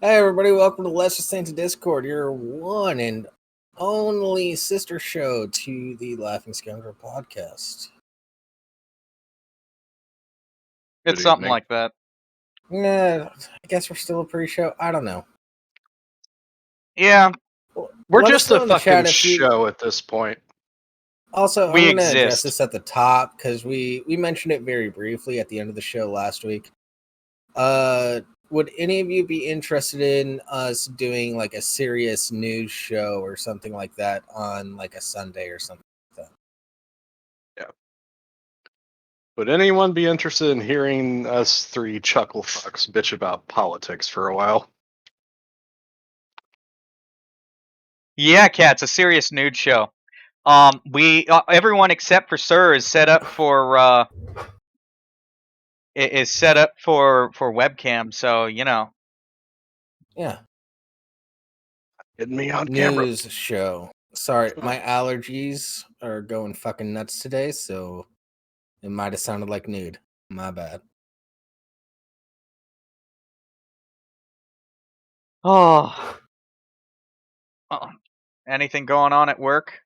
Hey everybody, welcome to Let's Just Saint Discord, your one and only sister show to the Laughing Scoundrel podcast. It's Good something evening. like that. Yeah, I guess we're still a pre-show. I don't know. Yeah, We're Let us just know a in the fucking chat if you. show at this point. Also, we I'm going to address exist. this at the top because we mentioned it very briefly at the end of the show last week. Would any of you be interested in us doing like a serious news show or something like that on like a Sunday or something like that? Would anyone be interested in hearing us three chuckle fucks bitch about politics for a while? Yeah, Cat's a serious nude show. We everyone except for Sir is set up for webcam. So you know. Yeah. Hitting me on camera. News show. Sorry, my allergies are going fucking nuts today, so it might have sounded like nude. My bad. Oh. Anything going on at work?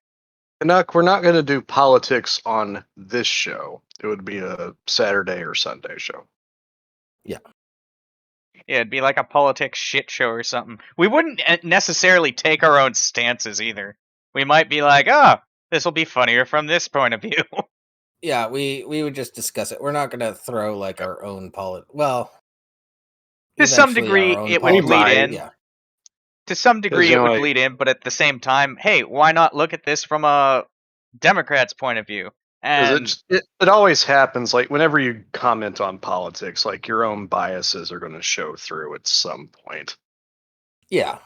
Canuck, we're not going to do politics on this show. It would be a Saturday or Sunday show. Yeah. Yeah, it'd be like a politics shit show or something. We wouldn't necessarily take our own stances either. We might be like, this will be funnier from this point of view. Yeah, we would just discuss it. We're not gonna throw like our own well, To some eventually degree, our own it would bleed in. Yeah. To some degree, you it know, would like- bleed in, but at the same time, hey, why not look at this from a Democrat's point of view? And it always happens, like whenever you comment on politics, like your own biases are going to show through at some point. Yeah.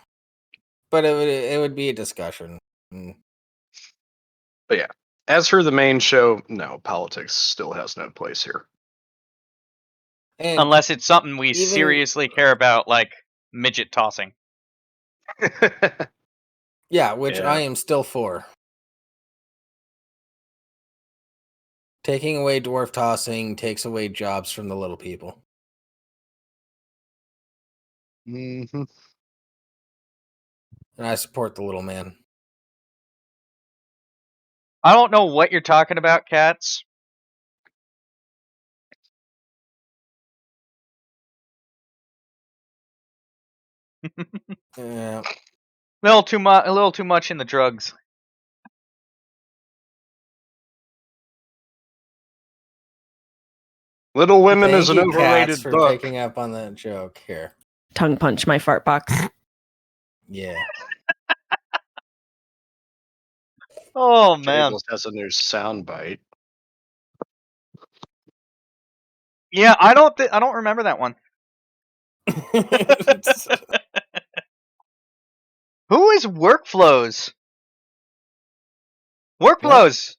But it would be a discussion. But yeah, as for the main show, no, politics still has no place here. And unless it's something we even- seriously care about, like midget tossing. yeah, which Yeah. I am still for. Taking away dwarf tossing takes away jobs from the little people. Mm-hmm. And I support the little man. I don't know what you're talking about, Cats. Yeah. A little too much in the drugs. Little Women Thank is an you, overrated Cats, for book. picking up on that joke here. Tongue punch my fart box. Yeah. Oh man. Jables has a new soundbite. Yeah, I don't remember that one. Who is Workflows? Workflows.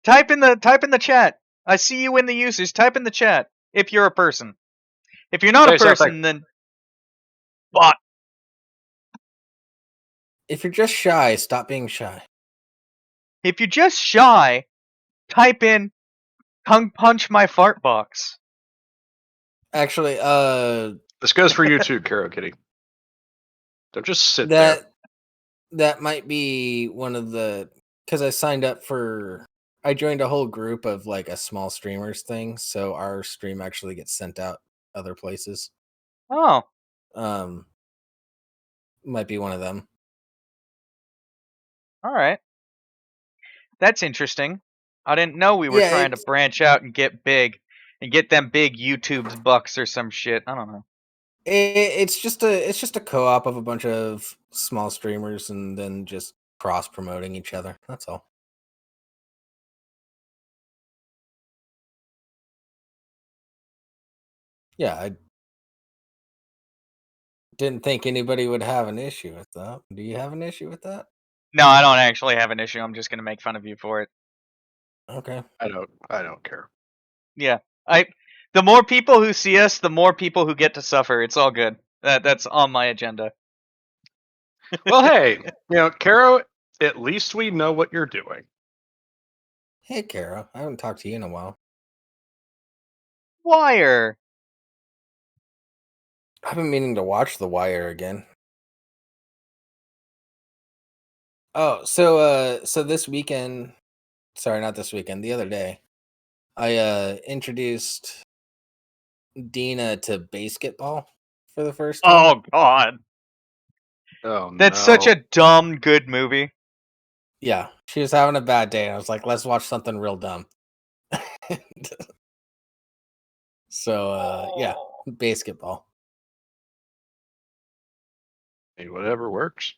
Type in the chat. I see you in the users. Type in the chat if you're a person. If you're not a Hey, South person, then bot. If you're just shy, stop being shy. If you're just shy, type in tongue punch my fart box. Actually, This goes for you too, Karo Kitty. Don't just sit there. That might be one of the, because I signed up for, I joined a whole group of like a small streamers thing, so our stream actually gets sent out other places. Oh, Might be one of them. all right. That's interesting. I didn't know we were trying to branch out and get big and get them big YouTube's bucks or some shit. I don't know. It's just a co-op of a bunch of small streamers and then just cross promoting each other. That's all. Yeah, I didn't think anybody would have an issue with that. Do you have an issue with that? No, I don't actually have an issue. I'm just gonna make fun of you for it. Okay. I don't care. Yeah. The more people who see us, the more people who get to suffer. It's all good. That's on my agenda. Well, hey, Karo, at least we know what you're doing. Hey, Kara. I haven't talked to you in a while. Wire. I've been meaning to watch The Wire again. Oh, so this weekend, sorry, not this weekend, the other day, I introduced Dina to basketball for the first time. Oh god, Oh that's no. such a dumb good movie. Yeah, she was having a bad day, and I was like, "Let's watch something real dumb." So, yeah, basketball. Hey, whatever works.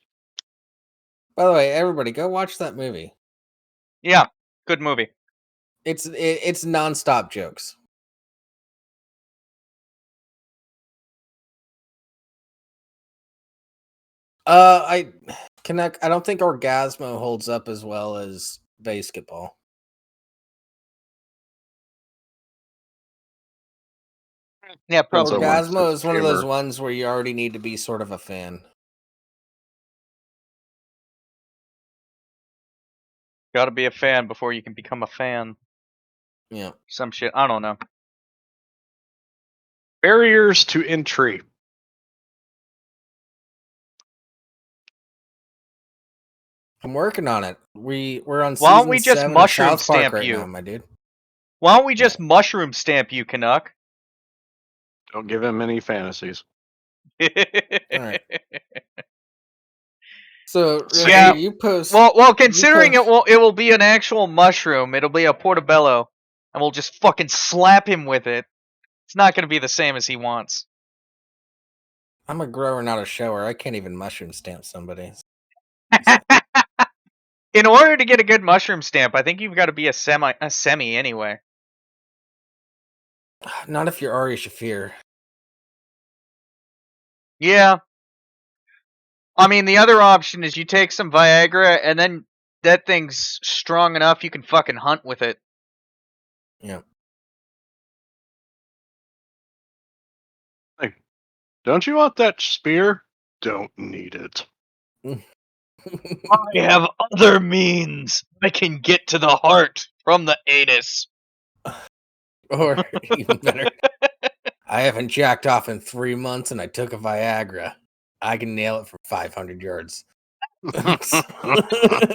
By the way, everybody, go watch that movie. Yeah, good movie. It's nonstop jokes. I don't think Orgasmo holds up as well as basketball. Yeah, Depends probably. on what Orgasmo sense is one of those humor. ones where you already need to be sort of a fan. Got to be a fan before you can become a fan. Yeah. Some shit. I don't know. Barriers to entry. I'm working on it. We're on Why don't season we just 7 of mushroom South Park stamp right you? now, my dude. Why don't we just What? mushroom stamp you, Canuck? Don't give him any fantasies. All right. So, So- Yeah. Rimshee, you post. Well, considering post- it will be an actual mushroom. It'll be a portobello, and we'll just fucking slap him with it. It's not gonna be the same as he wants. I'm a grower, not a shower. I can't even mushroom stamp somebody. In order to get a good mushroom stamp, I think you've got to be a semi anyway. Not if you're Ari Shafir. Yeah. I mean, the other option is you take some Viagra, and then that thing's strong enough you can fucking hunt with it. Yeah. Like, don't you want that spear? Don't need it. I have other means. I can get to the heart from the anus. Or even better, I haven't jacked off in 3 months and I took a Viagra. I can nail it from 500 yards.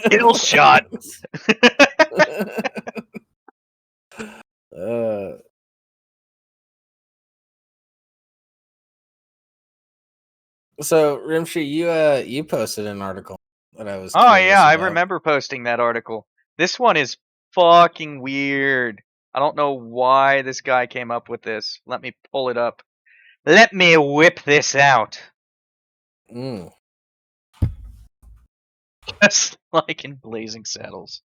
Kill shot. uh, so Rimshee, you posted an article that I was. Oh curious yeah, I about. remember posting that article. This one is fucking weird. I don't know why this guy came up with this. Let me pull it up. Let me whip this out. Mm. Just like in Blazing Saddles.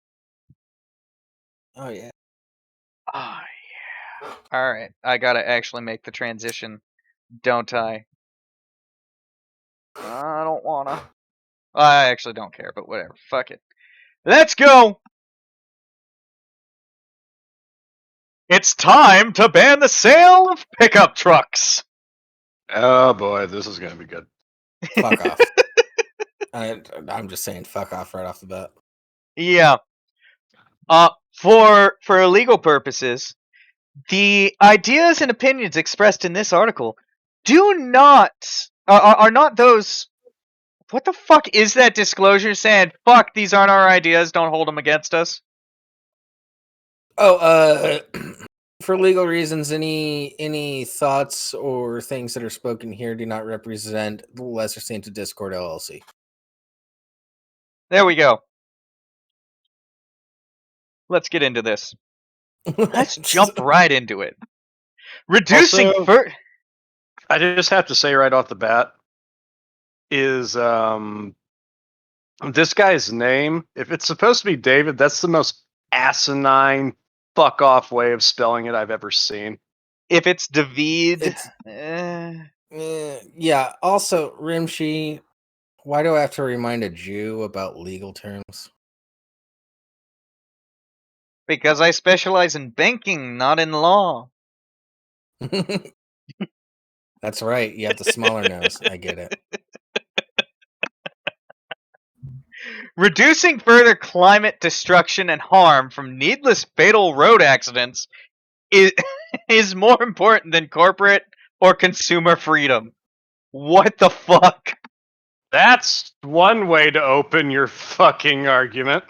Oh yeah. Oh yeah. Alright, I gotta actually make the transition, don't I? I don't wanna. I actually don't care, but whatever. Fuck it. Let's go! It's time to ban the sale of pickup trucks! Oh boy, this is gonna be good. Fuck off. I'm just saying, fuck off right off the bat. Yeah. For legal purposes, the ideas and opinions expressed in this article do not are not those. What the fuck is that disclosure saying? Fuck, these aren't our ideas. Don't hold them against us. Oh, for legal reasons, any thoughts or things that are spoken here do not represent the Lesser Saints of Discord LLC. There we go. Let's get into this. Let's jump right into it. Reducing Also, I just have to say right off the bat is this guy's name, if it's supposed to be David, that's the most asinine fuck off way of spelling it I've ever seen. if it's David. Yeah. Also, Rimshee, why do I have to remind a Jew about legal terms? Because I specialize in banking, not in law. That's right. You have the smaller nose. I get it. Reducing further climate destruction and harm from needless fatal road accidents is more important than corporate or consumer freedom. What the fuck? That's one way to open your fucking argument.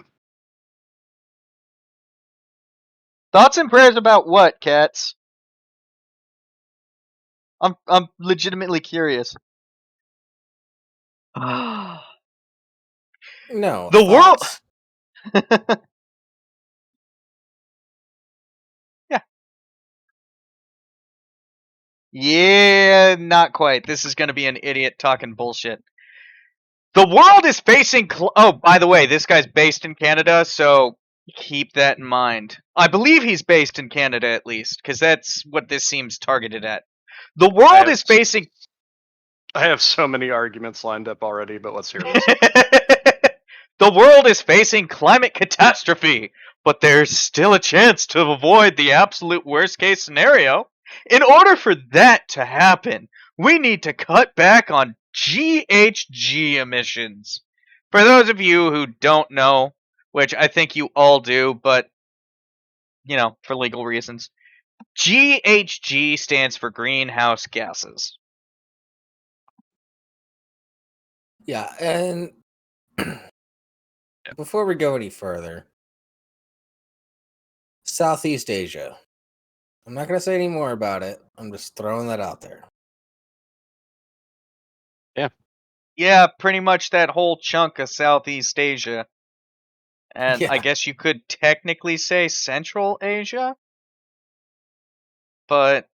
Thoughts and prayers about what, cats? I'm legitimately curious. The No world. thoughts. Yeah, not quite. This is going to be an idiot talking bullshit. The world is facing. Oh, by the way, this guy's based in Canada, so keep that in mind. I believe he's based in Canada at least, because that's what this seems targeted at. The world is facing. I have so many arguments lined up already, but let's hear this. The world is facing climate catastrophe, but there's still a chance to avoid the absolute worst case scenario. In order for that to happen, we need to cut back on GHG emissions. For those of you who don't know, which I think you all do, but, you know, for legal reasons, GHG stands for greenhouse gases. Yeah, and before we go any further, Southeast Asia. I'm not going to say any more about it. I'm just throwing that out there. Yeah, pretty much that whole chunk of Southeast Asia. And Yeah. I guess you could technically say Central Asia, but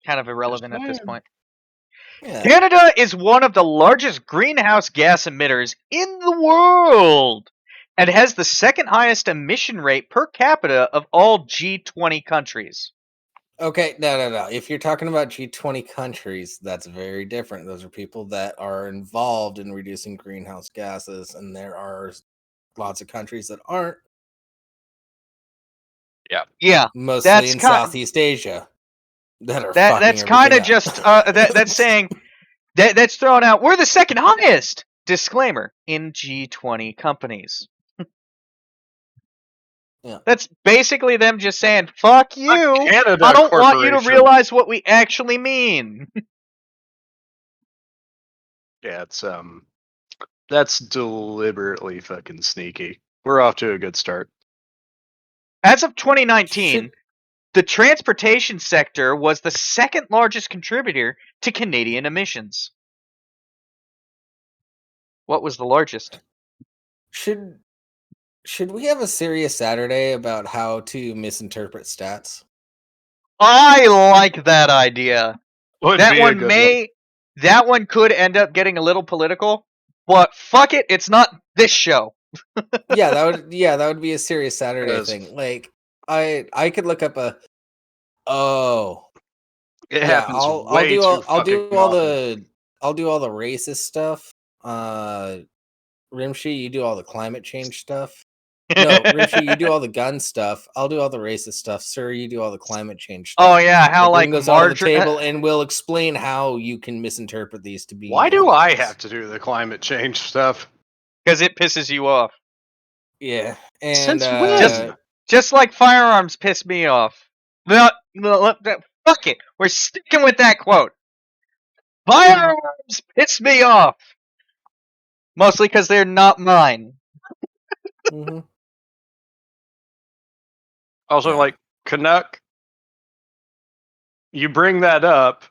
kind of irrelevant at this point. Yeah. Canada is one of the largest greenhouse gas emitters in the world and has the second highest emission rate per capita of all G20 countries. Okay, no. If you're talking about G20 countries, that's very different. Those are people that are involved in reducing greenhouse gases, and there are lots of countries that aren't. Yeah, Mostly that's in Southeast Asia that are fucking that's kind of everything up. just that's saying that's throwing out we're the second highest. Disclaimer in G20 companies. Yeah. That's basically them just saying, fuck you, Canada I don't want you to corporation. realize what we actually mean. Yeah, it's that's deliberately fucking sneaky. We're off to a good start. As of 2019, the transportation sector was the second largest contributor to Canadian emissions. What was the largest? Should we have a serious Saturday about how to misinterpret stats? I like that idea. Would That be a one good that one could end up getting a little political, but fuck it, it's not this show. that would be a serious Saturday Yes. thing. Like I could look up a It yeah, happens I'll way do too all fucking often. I'll do all the racist stuff. Rimshee, you do all the climate change stuff. No, Rimshee, you do all the gun stuff. I'll do all the racist stuff. Sir, you do all the climate change stuff. Oh yeah, how We'll bring like those out on the Marjorie. table, and we'll explain how you can misinterpret these to be. Why do I otherwise. have to do the climate change stuff? Because it pisses you off. Yeah, and Since when? Just like firearms piss me off. No, fuck it. We're sticking with that quote. Firearms piss me off. Mostly because they're not mine. Mhm. Also, Yeah. like, Canuck, you bring that up,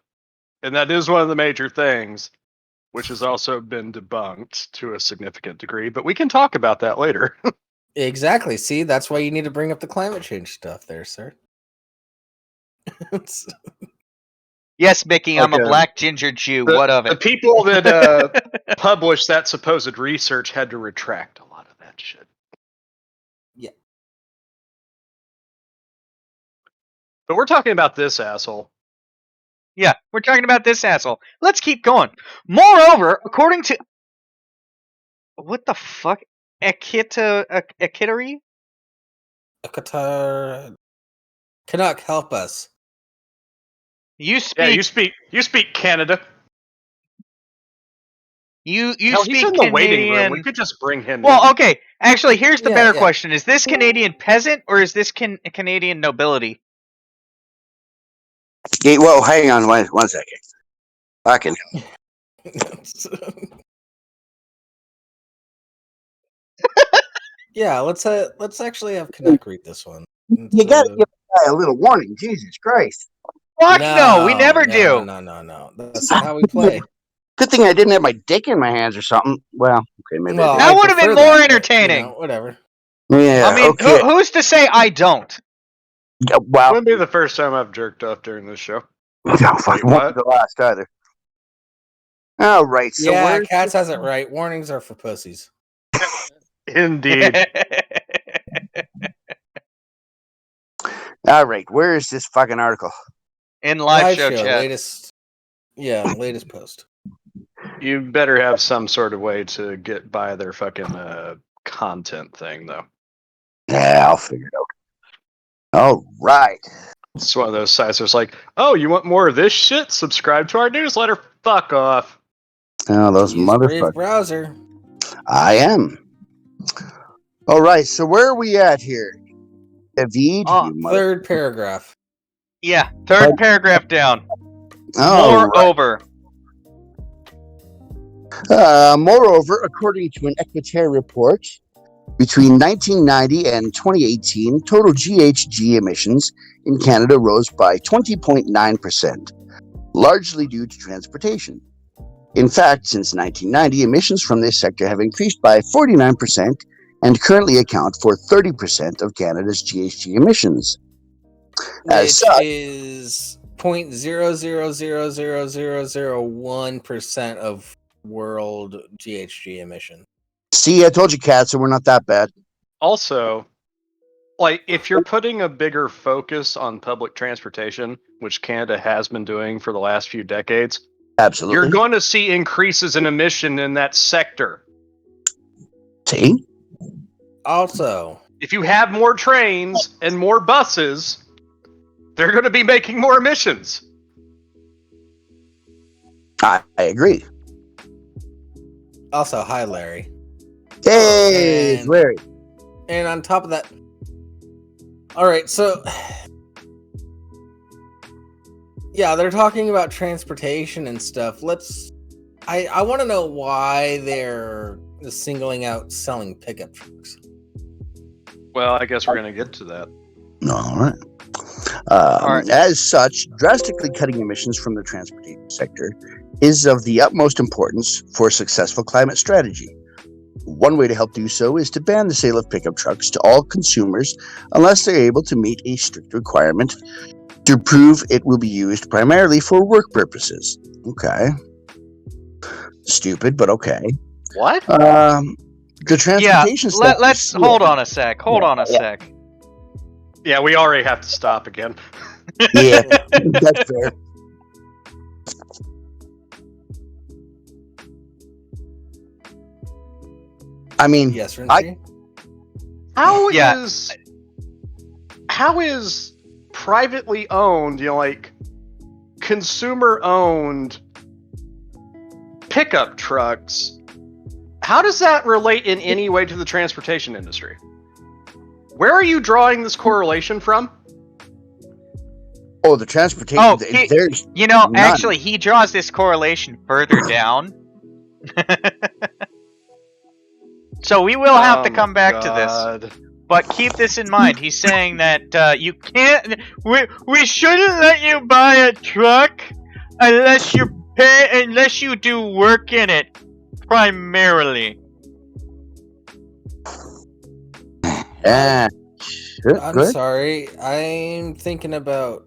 and that is one of the major things, which has also been debunked to a significant degree, but we can talk about that later. Exactly. See, that's why you need to bring up the climate change stuff there, sir. Yes, Mickey, I'm a Okay. black ginger Jew. The, What of the it? people that published that supposed research had to retract a lot of that shit. Yeah. But we're talking about this asshole. Yeah, we're talking about this asshole. Let's keep going. Moreover, according to... What the fuck? Ekitari? Qatar. Canuck, help us. You speak... Yeah, you speak Canada. You Hell, speak he's in the Canadian... waiting room. We could just bring him in. Well, okay. Actually, here's the better Yeah. question. Is this Canadian peasant or is this Canadian nobility? Yeah, well, hang on one second. I can. Yeah, let's actually have Canuck read this one. You gotta give the guy a little warning. Jesus Christ. Fuck no, we never do. No. That's not how we play. Good thing I didn't have my dick in my hands or something. Well, okay, maybe Well, That I would have been prefer more that, but, entertaining. whatever. I did. Yeah, I mean, okay. who's to say I don't? Yeah, well, Wouldn't be the first time I've jerked off during this show. no, fucking won't be the last either. All right, so Yeah, where's Katz has it right. Warnings are for pussies. Indeed. all right? Where is this fucking article? In live show chat. latest post. You better have some sort of way to get by their fucking content thing, though. Yeah, I'll figure it out. All right. It's one of those sites that's like, oh, you want more of this shit? Subscribe to our newsletter. Fuck off. Oh, those Use Brave motherfuckers. browser. I am. All right, so where are we at here? David, Third paragraph. Yeah, third paragraph down. Oh, Moreover. Moreover, according to an Equateur report, between 1990 and 2018, total GHG emissions in Canada rose by 20.9%, largely due to transportation. In fact, since 1990, emissions from this sector have increased by 49% and currently account for 30% of Canada's GHG emissions. Which is 0.0000001% of world GHG emission. See, I told you, Kat, so we're not that bad. Also, like, if you're putting a bigger focus on public transportation, which Canada has been doing for the last few decades, Absolutely. you're going to see increases in emission in that sector. See? Also, if you have more trains and more buses, they're going to be making more emissions. I agree. Also, hi, Larry. Hey, and, Larry. And on top of that, all right, so yeah, they're talking about transportation and stuff. I want to know why they're singling out selling pickup trucks. Well, I guess we're going to get to that. All right. As such, drastically cutting emissions from the transportation sector is of the utmost importance for a successful climate strategy. One way to help do so is to ban the sale of pickup trucks to all consumers unless they're able to meet a strict requirement to prove it will be used primarily for work purposes. Okay. Stupid, but okay. What? The transportation sector. Let's hold on a sec. Hold on a sec. Yeah, we already have to stop again. Yeah, that's fair. I mean, yes, Rimshee? How is privately owned, like consumer owned pickup trucks, how does that relate in any way to the transportation industry? Where are you drawing this correlation from? Oh, the transportation. Oh, there's none. actually, he draws this correlation further down. So we will have to come back to this. But keep this in mind. He's saying that you can't. We shouldn't let you buy a truck unless you do work in it primarily. Yeah. I'm sorry. I'm thinking about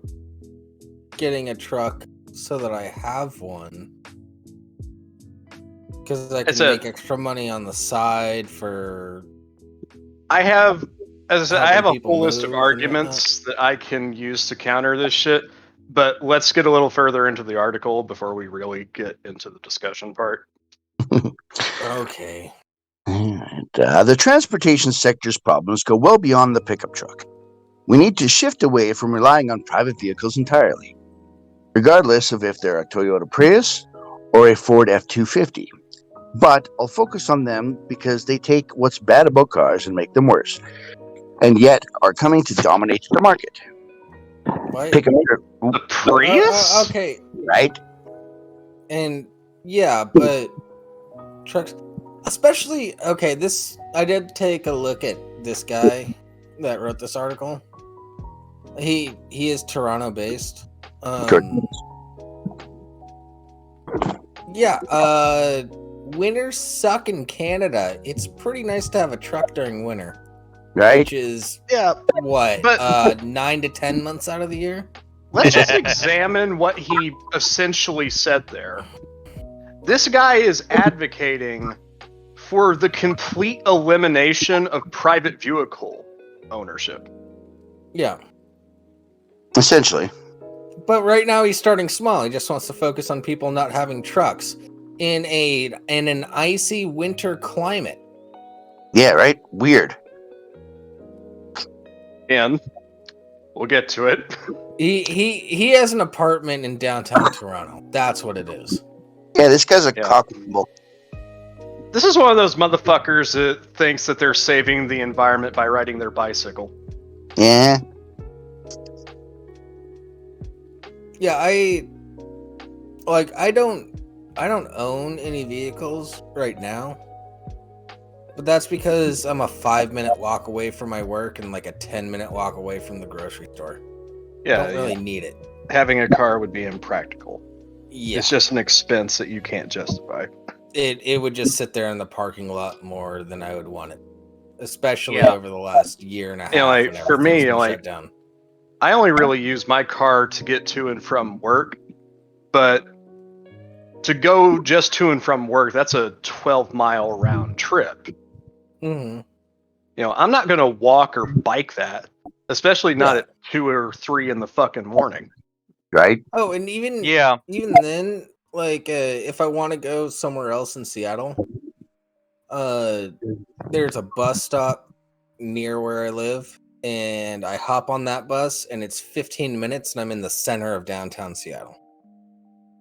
getting a truck so that I have one. Because I can make extra money on the side for... I have a whole list of move arguments that I can use to counter this shit, but let's get a little further into the article before we really get into the discussion part. Okay. The transportation sector's problems go well beyond the pickup truck. We need to shift away from relying on private vehicles entirely, regardless of if they're a Toyota Prius or a Ford F-250. But I'll focus on them because they take what's bad about cars and make them worse, and yet are coming to dominate the market. What? Pick a The Prius? Okay. Right? And Yeah, but trucks, especially okay. I did take a look at this guy that wrote this article. He is Toronto based. Yeah. Winters suck in Canada. It's pretty nice to have a truck during winter, Right? which is what 9 to 10 months out of the year. Let's just examine what he essentially said there. This guy is advocating for the complete elimination of private vehicle ownership. Yeah. Essentially. But right now he's starting small. He just wants to focus on people not having trucks in an icy winter climate. Yeah, right? Weird. And we'll get to it. He has an apartment in downtown Toronto. That's what it is. Yeah, this guy's a cockable. This is one of those motherfuckers that thinks that they're saving the environment by riding their bicycle. Yeah. Yeah, I don't own any vehicles right now. But that's because I'm a 5-minute walk away from my work and like a 10-minute walk away from the grocery store. Yeah, I don't really need it. Having a car would be impractical. Yeah. It's just an expense that you can't justify. It would just sit there in the parking lot more than I would want it. Especially over the last year and a half. You know, like for me, like down. I only really use my car to get to and from work, but to go just to and from work, that's a 12-mile round trip. Mm-hmm. You know, I'm not going to walk or bike that, especially not at 2 or 3 in the fucking morning. Right? Oh, and even then, like, if I want to go somewhere else in Seattle, there's a bus stop near where I live, and I hop on that bus, and it's 15 minutes, and I'm in the center of downtown Seattle.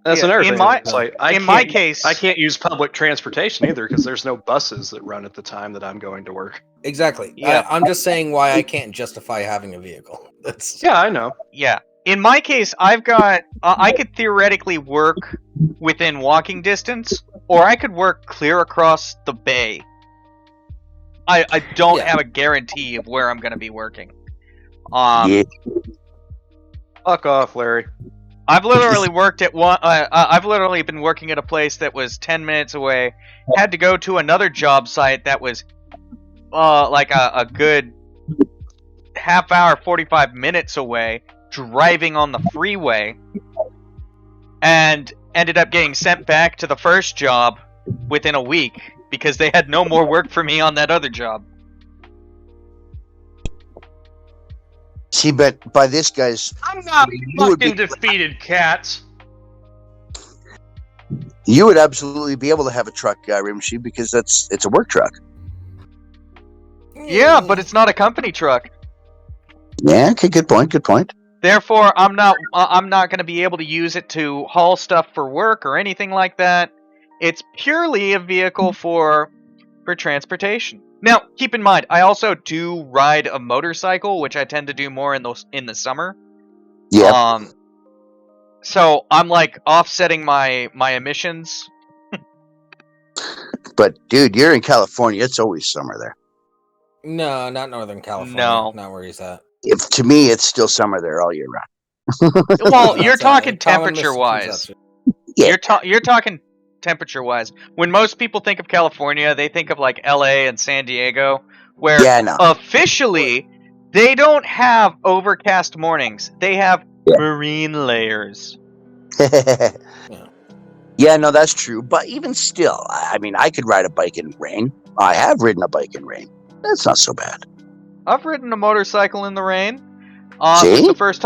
That's another thing. In my case, I can't use public transportation either because there's no buses that run at the time that I'm going to work. Exactly. Yeah. I'm just saying why I can't justify having a vehicle. Yeah, I know. Yeah. In my case, I've got I could theoretically work within walking distance, or I could work clear across the bay. I don't have a guarantee of where I'm going to be working. Fuck off, Larry. I've literally worked at one. I've literally been working at a place that was 10 minutes away. Had to go to another job site that was like a good half hour, 45 minutes away, driving on the freeway, and ended up getting sent back to the first job within a week because they had no more work for me on that other job. See, but by this guy's... I'm not fucking defeated, cats. You would absolutely be able to have a truck, Rimshee, because it's a work truck. Yeah, but it's not a company truck. Yeah, okay, good point. Therefore, I'm not going to be able to use it to haul stuff for work or anything like that. It's purely a vehicle for transportation. Now, keep in mind, I also do ride a motorcycle, which I tend to do more in the summer. Yeah. So I'm like offsetting my emissions. But dude, you're in California. It's always summer there. No, not Northern California. No, not where he's at. To me, it's still summer there all year round. Well, you're talking temperature-wise. Yeah. You're talking temperature-wise. When most people think of California, they think of like LA and San Diego, where officially they don't have overcast mornings. They have marine layers. Yeah, no, that's true. But even still, I mean, I could ride a bike in rain. I have ridden a bike in rain. That's not so bad. I've ridden a motorcycle in the rain. It was the first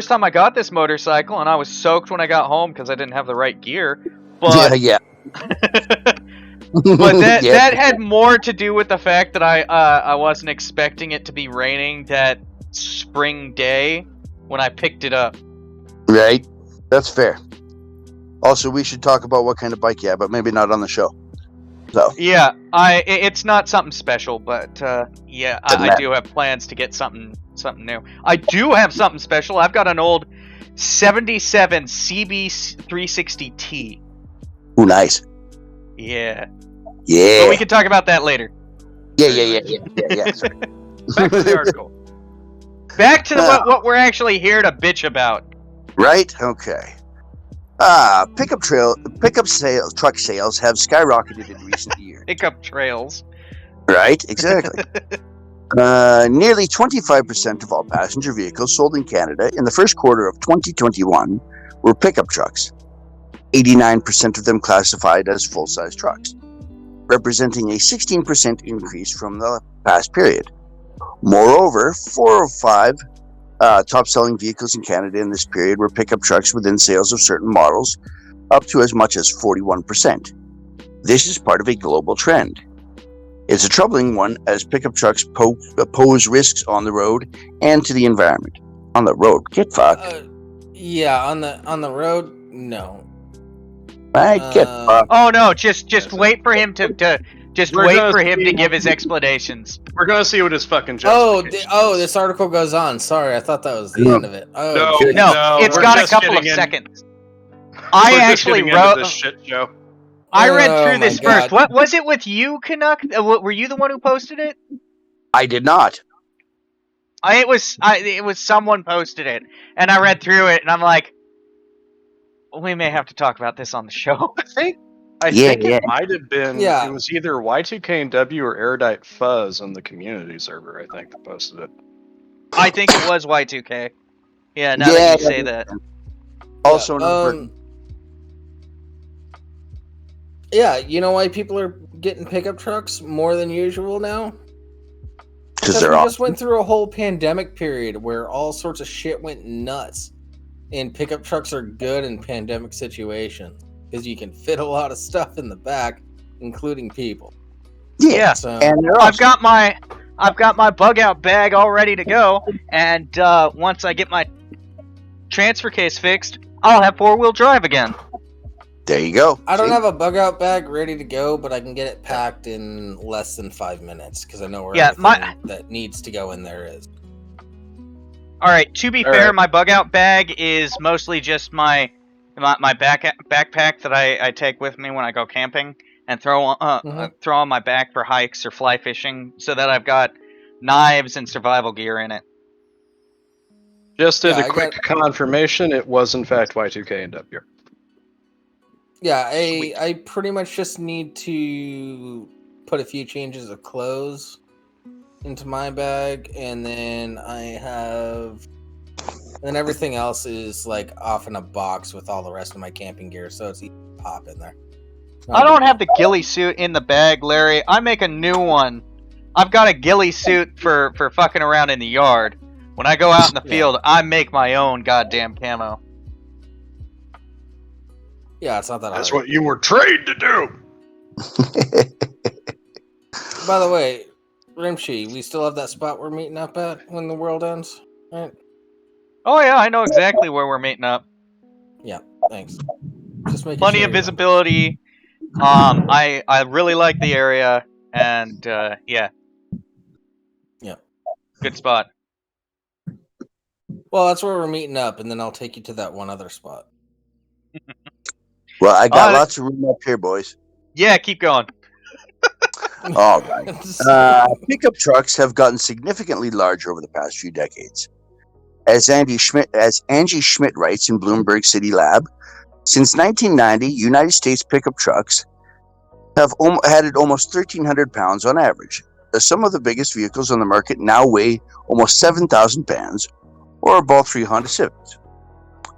time I got this motorcycle, and I was soaked when I got home because I didn't have the right gear. But yeah. But that had more to do with the fact that I wasn't expecting it to be raining that spring day when I picked it up. Right. That's fair. Also, we should talk about what kind of bike you have, but maybe not on the show. So. Yeah, it's not something special, but I do have plans to get something new. I do have something special. I've got an old 77 CB360T. Ooh, nice. Yeah. Yeah. But we can talk about that later. Yeah. Sorry. Back to the article. Back to what we're actually here to bitch about. Right? Okay. Truck sales have skyrocketed in recent years. Pickup trails. Right? Exactly. Nearly 25% of all passenger vehicles sold in Canada in the first quarter of 2021 were pickup trucks. 89% of them classified as full-size trucks, representing a 16% increase from the past period. Moreover, 4 of 5 top-selling vehicles in Canada in this period were pickup trucks within sales of certain models, up to as much as 41%. This is part of a global trend. It's a troubling one, as pickup trucks pose risks on the road and to the environment. On the road, get fucked. Yeah, on the road, no. Right, get fucked. Oh no, just wait for him to We're wait gonna for him to see- give his explanations. We're gonna see what his fucking Oh, justification is. this article goes on. Sorry, I thought that was the No. end of it. Oh, No, geez. No, No, it's we're got a just couple of getting in- seconds. I We're just actually getting into wrote. this shit show. I read Oh through my this God. first. What was it with you, Canuck? Were you the one who posted it? I did not. It was someone posted it, and I read through it, and I'm like, we may have to talk about this on the show. I think Yeah. it might have been. Yeah. It was either Y2KW or Erudite Fuzz on the community server. I think that posted it. I think it was Y2K. Yeah, now that you say that. Also, Yeah, you know why people are getting pickup trucks more than usual now? because we they're all just went through a whole pandemic period where all sorts of shit went nuts, and pickup trucks are good in pandemic situations because you can fit a lot of stuff in the back, including people. Yeah. So, and they're I've got my bug out bag all ready to go, and once I get my transfer case fixed, I'll have 4-wheel drive again. there you go. I don't See? have a bug out bag ready to go, but I can get it packed in less than 5 minutes because I know where Yeah, everything that needs to go in there is. All right. To be All fair, right. my bug out bag is mostly just my backpack that I take with me when I go camping and throw on my back for hikes or fly fishing, so that I've got knives and survival gear in it. Just as Yeah, a quick confirmation, it was in fact Y2KW. Yeah, Sweet. I pretty much just need to put a few changes of clothes into my bag, and then then everything else is like off in a box with all the rest of my camping gear, so it's easy to pop in there. I don't have the ghillie suit in the bag, Larry. I make a new one. I've got a ghillie suit for fucking around in the yard. When I go out in the field, I make my own goddamn camo. Yeah, it's not that That's hard. what you were trained to do. By the way, Rimshee, we still have that spot we're meeting up at when the world ends, right? Oh yeah, I know exactly where we're meeting up. Yeah, thanks. Just making Plenty sure of you know. visibility. I really like the area, and yeah. Yeah. Good spot. Well, that's where we're meeting up, and then I'll take you to that one other spot. Well, I got lots of room up here, boys. Yeah, keep going. All right. Pickup trucks have gotten significantly larger over the past few decades. As Angie Schmidt writes in Bloomberg City Lab, since 1990, United States pickup trucks have added almost 1,300 pounds on average. Some of the biggest vehicles on the market now weigh almost 7,000 pounds, or about 3 Honda Civics.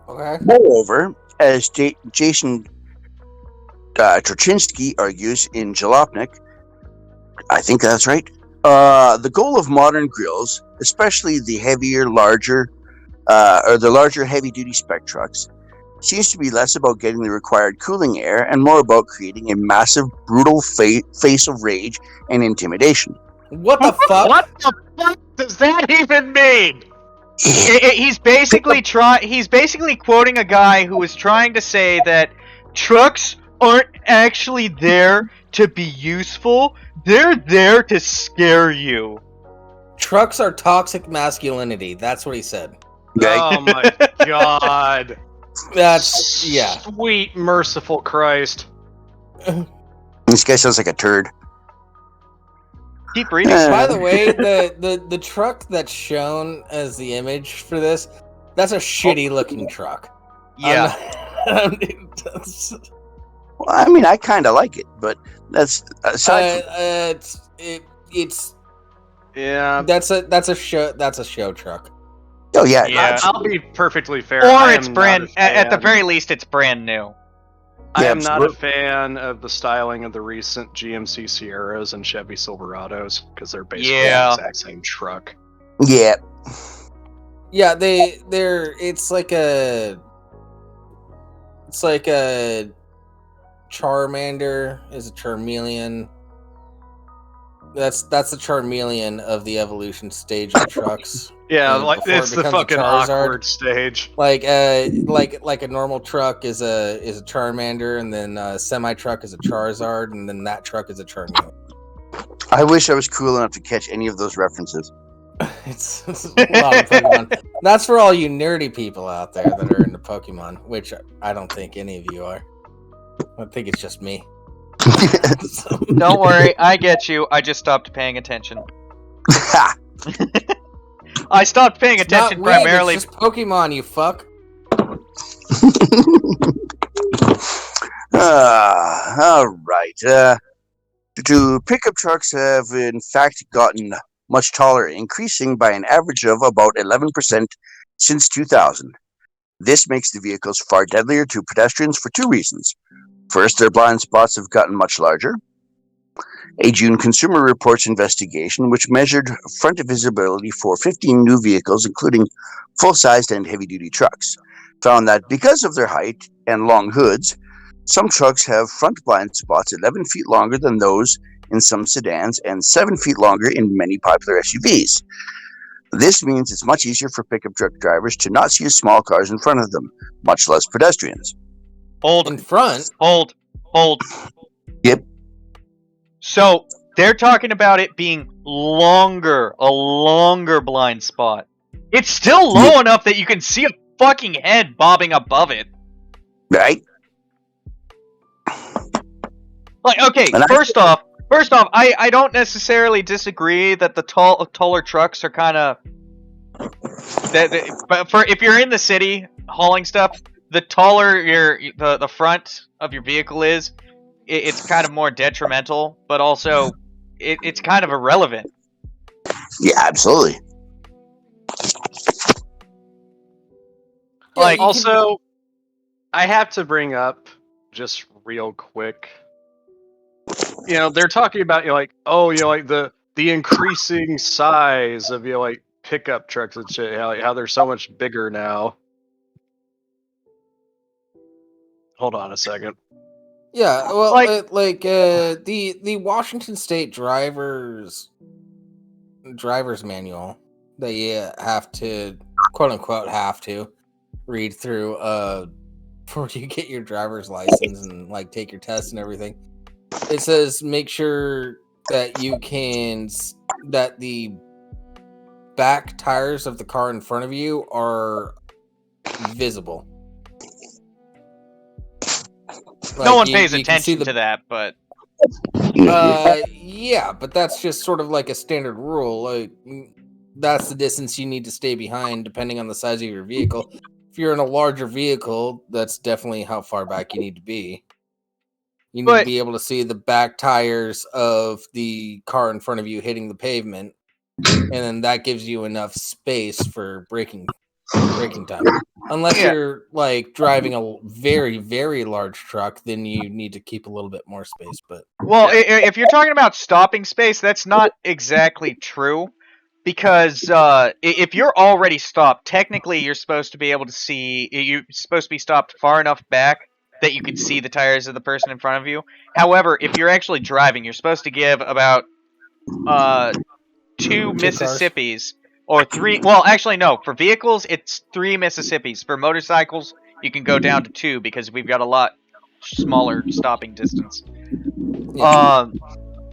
Okay. Moreover, as Jason Trochinsky argues in Jalopnik, I think that's right, the goal of modern grills, especially the larger heavy-duty spec trucks, seems to be less about getting the required cooling air and more about creating a massive, brutal face of rage and intimidation. What the fuck? What the fuck does that even mean? He's basically quoting a guy who was trying to say that trucks aren't actually there to be useful. They're there to scare you. Trucks are toxic masculinity. That's what he said. Okay? Oh my god. That's yeah. Sweet merciful Christ. This guy sounds like a turd. Keep reading. By the way, the truck that's shown as the image for this, that's a shitty looking truck. Yeah. Well, I mean, I kind of like it, but that's aside it's Yeah. that's a show truck. Oh yeah, Yeah. I'll be perfectly fair. Or I it's am brand. not a At the fan- very least, it's brand new. I Yeah, am not a absolutely. fan of the styling of the recent GMC Sierras and Chevy Silverados because they're basically Yeah. the exact same truck. yeah. Yeah, they're it's like a Charmander is a Charmeleon. That's the Charmeleon of the evolution stage of trucks. Yeah, And like before it it's the becomes a fucking Charizard. awkward stage. Like a normal truck is a Charmander, and then a semi truck is a Charizard, and then that truck is a Charmeleon. I wish I was cool enough to catch any of those references. It's a lot of Pokemon. That's for all you nerdy people out there that are into Pokemon, which I don't think any of you are. I think it's just me. So- Don't worry, I get you. I just stopped paying attention. Ha! I stopped paying It's not attention weird, primarily. It's just Pokemon, you fuck. All right. Pickup trucks have in fact gotten much taller, increasing by an average of about 11% since 2000. This makes the vehicles far deadlier to pedestrians for two reasons. First, their blind spots have gotten much larger. A June Consumer Reports investigation, which measured front visibility for 15 new vehicles, including full-sized and heavy-duty trucks, found that because of their height and long hoods, some trucks have front blind spots 11 feet longer than those in some sedans and 7 feet longer in many popular SUVs. This means it's much easier for pickup truck drivers to not see small cars in front of them, much less pedestrians. In front, Hold. Yep. So, they're talking about it being a longer blind spot. It's still low enough that you can see a fucking head bobbing above it. Right? Like, okay, And first off, I don't necessarily disagree that the taller trucks are kind of... But if you're in the city hauling stuff, the taller the front of your vehicle is, it's kind of more detrimental, but also it's kind of irrelevant. Yeah, absolutely. Like, Also, I have to bring up just real quick. You know, they're talking about like the increasing size of like pickup trucks and shit. How they're so much bigger now. Hold on a second. yeah. Well, Like- the Washington State driver's manual that you have to quote unquote have to read through before you get your driver's license and like take your test and everything. It says make sure that that the back tires of the car in front of you are visible. no one you- pays you can see attention to that, but... Yeah, but that's just sort of like a standard rule. Like that's the distance you need to stay behind depending on the size of your vehicle. If you're in a larger vehicle, that's definitely how far back you need to be. You need to be able to see the back tires of the car in front of you hitting the pavement, and then that gives you enough space for braking time. Unless you're like driving a very, very large truck, then you need to keep a little bit more space. But Well, if you're talking about stopping space, that's not exactly true. Because if you're already stopped, technically you're supposed to be able to see... You're supposed to be stopped far enough back that you can see the tires of the person in front of you. However, if you're actually driving, you're supposed to give about 2 Mississippis... Or 3... Well, actually, no. For vehicles, it's 3 Mississippis. For motorcycles, you can go down to 2 because we've got a lot smaller stopping distance. yeah.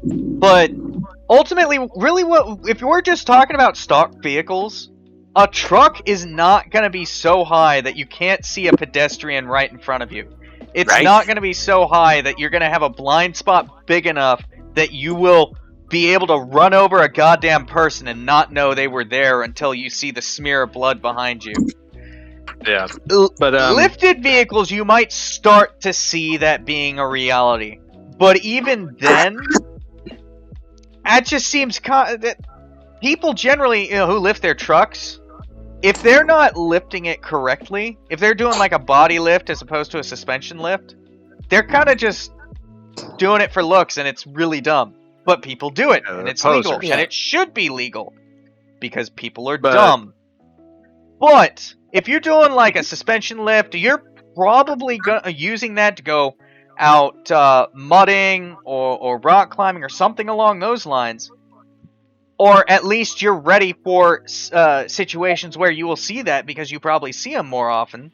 But ultimately, really, if we're just talking about stock vehicles, a truck is not going to be so high that you can't see a pedestrian right in front of you. It's Right. not going to be so high that you're going to have a blind spot big enough that you will be able to run over a goddamn person and not know they were there until you see the smear of blood behind you. Yeah. But Lifted vehicles, you might start to see that being a reality. But even then, that just seems that people generally, who lift their trucks, if they're not lifting it correctly, if they're doing like a body lift as opposed to a suspension lift, they're kind of just doing it for looks, and it's really dumb. But people do it, and it's legal, posers. and it should be legal because people are dumb. But if you're doing like a suspension lift, you're probably using that to go out mudding or rock climbing or something along those lines. Or at least you're ready for situations where you will see that because you probably see them more often.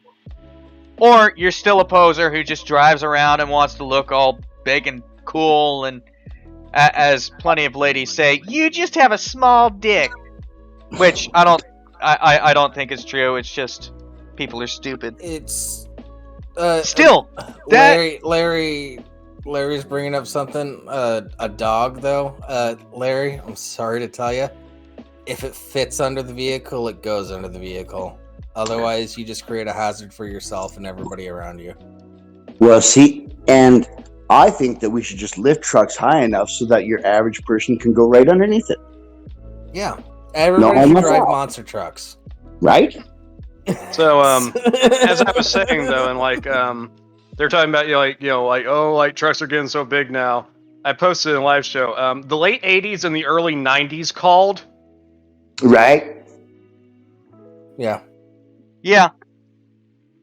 Or you're still a poser who just drives around and wants to look all big and cool, and as plenty of ladies say, you just have a small dick. Which I don't think is true. It's just people are stupid. It's Still, that Larry's bringing up something. A dog, though. Larry, I'm sorry to tell you, if it fits under the vehicle, it goes under the vehicle. Otherwise, you just create a hazard for yourself and everybody around you. Well, see, and I think that we should just lift trucks high enough so that your average person can go right underneath it. Yeah, everybody should drive monster trucks. Right? So, as I was saying though, and like, they're talking about trucks are getting so big now. I posted in a live show. The late '80s and the early '90s called. Right. Yeah. Yeah.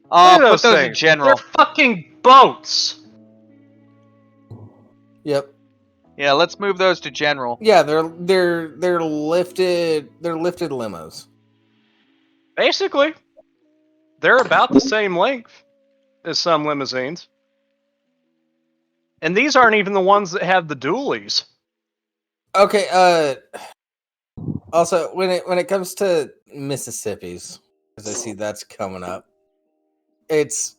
Look at Put those in things. general. They're fucking boats. Yep. Yeah, let's move those to general. Yeah, they're lifted limos. Basically, they're about the same length as some limousines. And these aren't even the ones that have the dualies. Okay, also when it comes to Mississippi's, because I see that's coming up. It's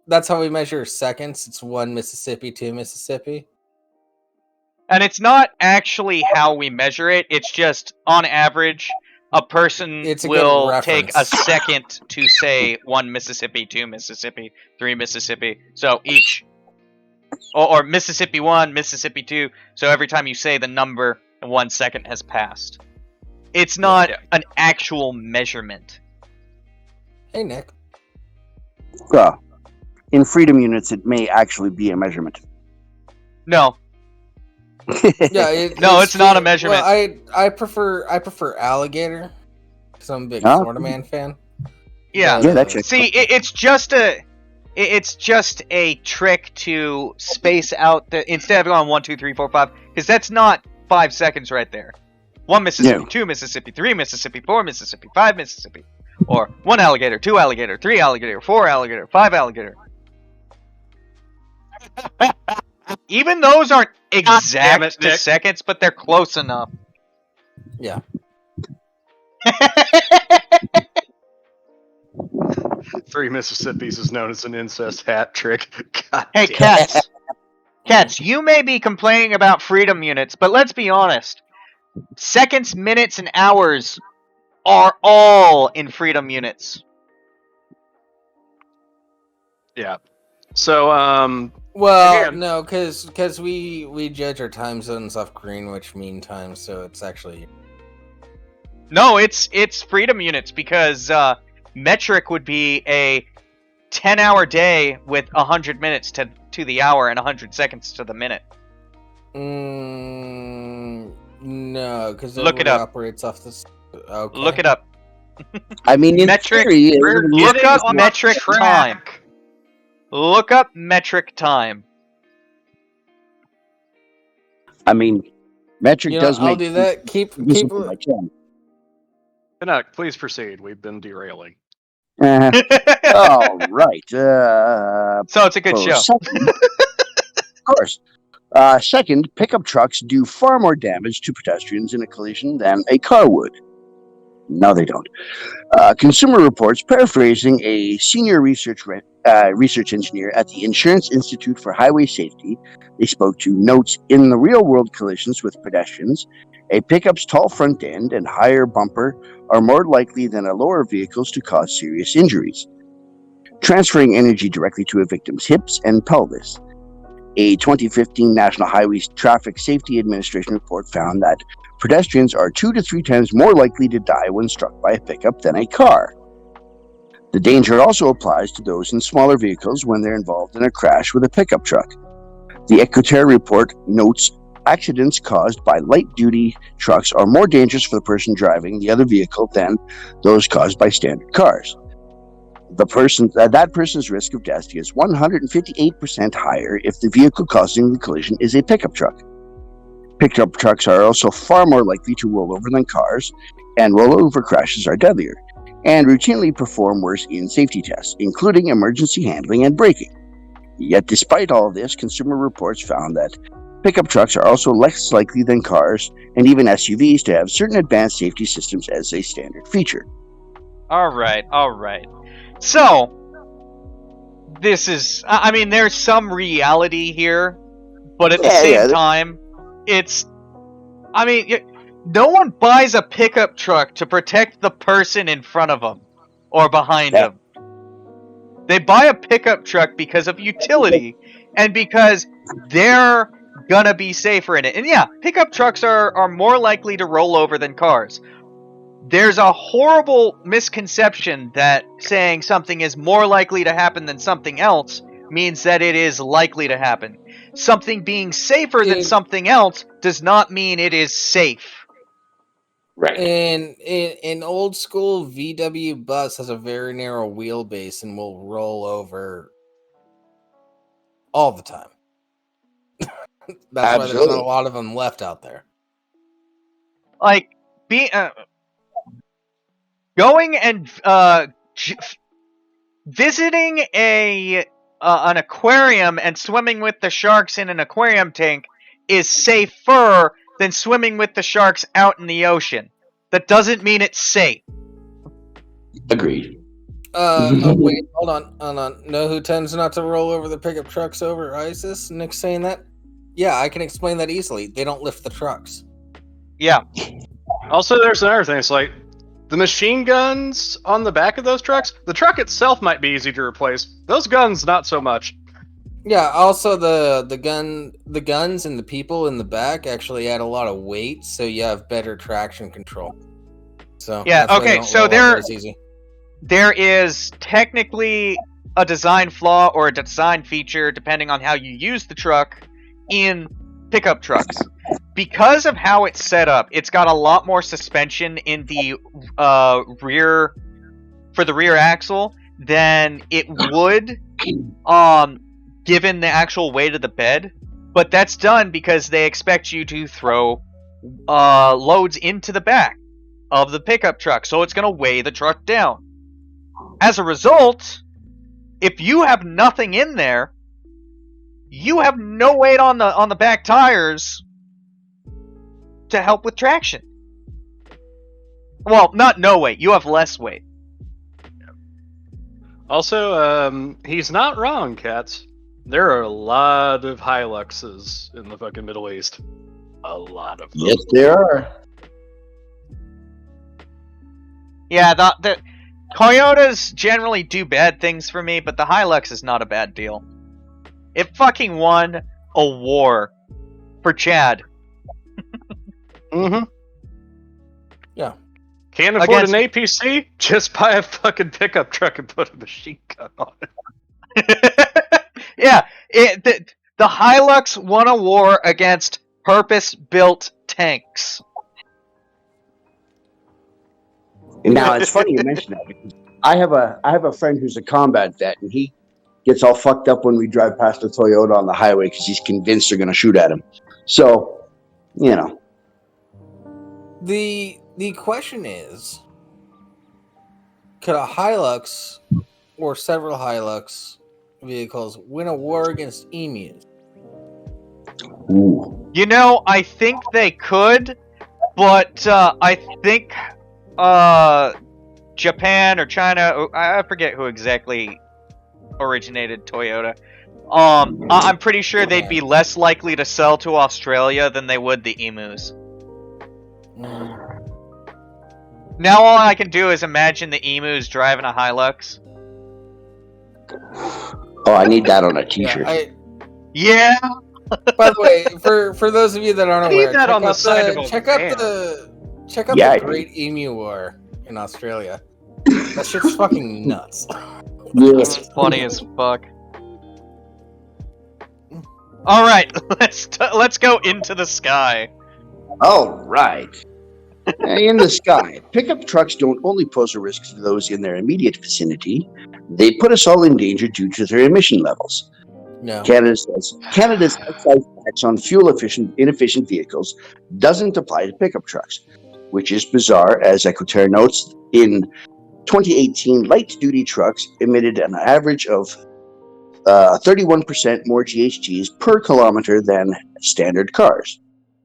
that's how we measure seconds. It's 1 Mississippi, 2 Mississippi. And it's not actually how we measure it. It's just, on average, a person will take a second to say 1 Mississippi, 2 Mississippi, 3 Mississippi. So each, or Mississippi 1, Mississippi 2. So every time you say the number, 1 second has passed. It's not an actual measurement. Hey, Nick. Well, in freedom units, it may actually be a measurement. No. Yeah, it's not a measurement. Well, I prefer alligator because I'm a big Florida Man fan. Yeah, that checks. See, it's just a trick to space out the, instead of going 1, 2, 3, 4, 5, because that's not 5 seconds right there. 1 Mississippi, 2 Mississippi, 3 Mississippi, 4 Mississippi, 5 Mississippi, or 1 alligator, 2 alligator, 3 alligator, 4 alligator, 5 alligator. Even those aren't exact to seconds, but they're close enough. Yeah. 3 Mississippis is known as an incest hat trick. God Hey, damn. Cats, you may be complaining about freedom units, but let's be honest. Seconds, minutes, and hours are all in freedom units. Yeah. So, Well, again, no, because we judge our time zones off Greenwich Mean Time, so it's actually No, it's freedom units because metric would be a 10-hour day with 100 minutes to the hour and 100 seconds to the minute. No, because Look it up. Operates off this. Okay. Look it up. I mean, in Metric. theory, Look up metric time. Look up metric time. I mean, metric does make. I'll do that. Keep. I can. Canuck, please proceed. We've been derailing. All right. So it's a good show. Second, of course. Second, pickup trucks do far more damage to pedestrians in a collision than a car would. No, they don't. Consumer Reports, paraphrasing a senior research engineer at the Insurance Institute for Highway Safety, they spoke to notes in the real-world collisions with pedestrians. A pickup's tall front end and higher bumper are more likely than a lower vehicle's to cause serious injuries, transferring energy directly to a victim's hips and pelvis. A 2015 National Highway Traffic Safety Administration report found that pedestrians are 2 to 3 times more likely to die when struck by a pickup than a car. The danger also applies to those in smaller vehicles when they're involved in a crash with a pickup truck. The Equiterre report notes accidents caused by light-duty trucks are more dangerous for the person driving the other vehicle than those caused by standard cars. That person's risk of death is 158% higher if the vehicle causing the collision is a pickup truck. Pickup trucks are also far more likely to roll over than cars, and rollover crashes are deadlier, and routinely perform worse in safety tests, including emergency handling and braking. Yet despite all of this, Consumer Reports found that pickup trucks are also less likely than cars and even SUVs to have certain advanced safety systems as a standard feature. Alright. So, this is... I mean, there's some reality here, but at the same time, it's... I mean, no one buys a pickup truck to protect the person in front of them or behind them. They buy a pickup truck because of utility and because they're gonna be safer in it. And yeah, pickup trucks are more likely to roll over than cars. There's a horrible misconception that saying something is more likely to happen than something else means that it is likely to happen. Something being safer than something else does not mean it is safe. Right. And an old school VW bus has a very narrow wheelbase and will roll over all the time. That's why there's not a lot of them left out there. Like, going and visiting an aquarium and swimming with the sharks in an aquarium tank is safer than swimming with the sharks out in the ocean. That doesn't mean it's safe. Agreed. Wait, hold on. Know who tends not to roll over the pickup trucks over ISIS? Nick's saying that? Yeah, I can explain that easily. They don't lift the trucks. Yeah. Also, there's another thing. It's like, the machine guns on the back of those trucks, the truck itself might be easy to replace. Those guns, not so much. Yeah, also the guns and the people in the back actually add a lot of weight, so you have better traction control. So yeah, okay, so there is technically a design flaw or a design feature, depending on how you use the truck, in pickup trucks. Because of how it's set up, it's got a lot more suspension in the rear axle than it would given the actual weight of the bed. But that's done because they expect you to throw loads into the back of the pickup truck, so it's going to weigh the truck down. As a result, if you have nothing in there, you have no weight on the back tires to help with traction. Well, not no weight. You have less weight. Also, he's not wrong, cats. There are a lot of Hiluxes in the fucking Middle East. A lot of them. Yes, there are. Yeah, the Toyotas generally do bad things for me, but the Hilux is not a bad deal. It fucking won a war for Chad. Mm-hmm. Yeah. Can't afford an APC? Just buy a fucking pickup truck and put a machine gun on it. Yeah, the Hilux won a war against purpose-built tanks. Now it's funny you mention that because I have a friend who's a combat vet, and he gets all fucked up when we drive past a Toyota on the highway because he's convinced they're going to shoot at him. So, you know. The question is, could a Hilux or several Hilux vehicles win a war against emus? Ooh. You know, I think they could, but I think Japan or China, I forget who exactly originated Toyota. I'm pretty sure they'd be less likely to sell to Australia than they would the emus. Now all I can do is imagine the emus driving a Hilux. Oh, I need that on a t-shirt. Yeah. By the way, for those of you that aren't I need aware, that on the side of a check van. out the Great Emu War in Australia. That shit's fucking nuts. Yes. It's funny as fuck. All right, let's go into the sky. All right. In the sky, pickup trucks don't only pose a risk to those in their immediate vicinity, they put us all in danger due to their emission levels. No. Canada's excise tax on inefficient vehicles doesn't apply to pickup trucks, which is bizarre, as Equiterra notes. In 2018, light-duty trucks emitted an average of 31% more GHGs per kilometer than standard cars.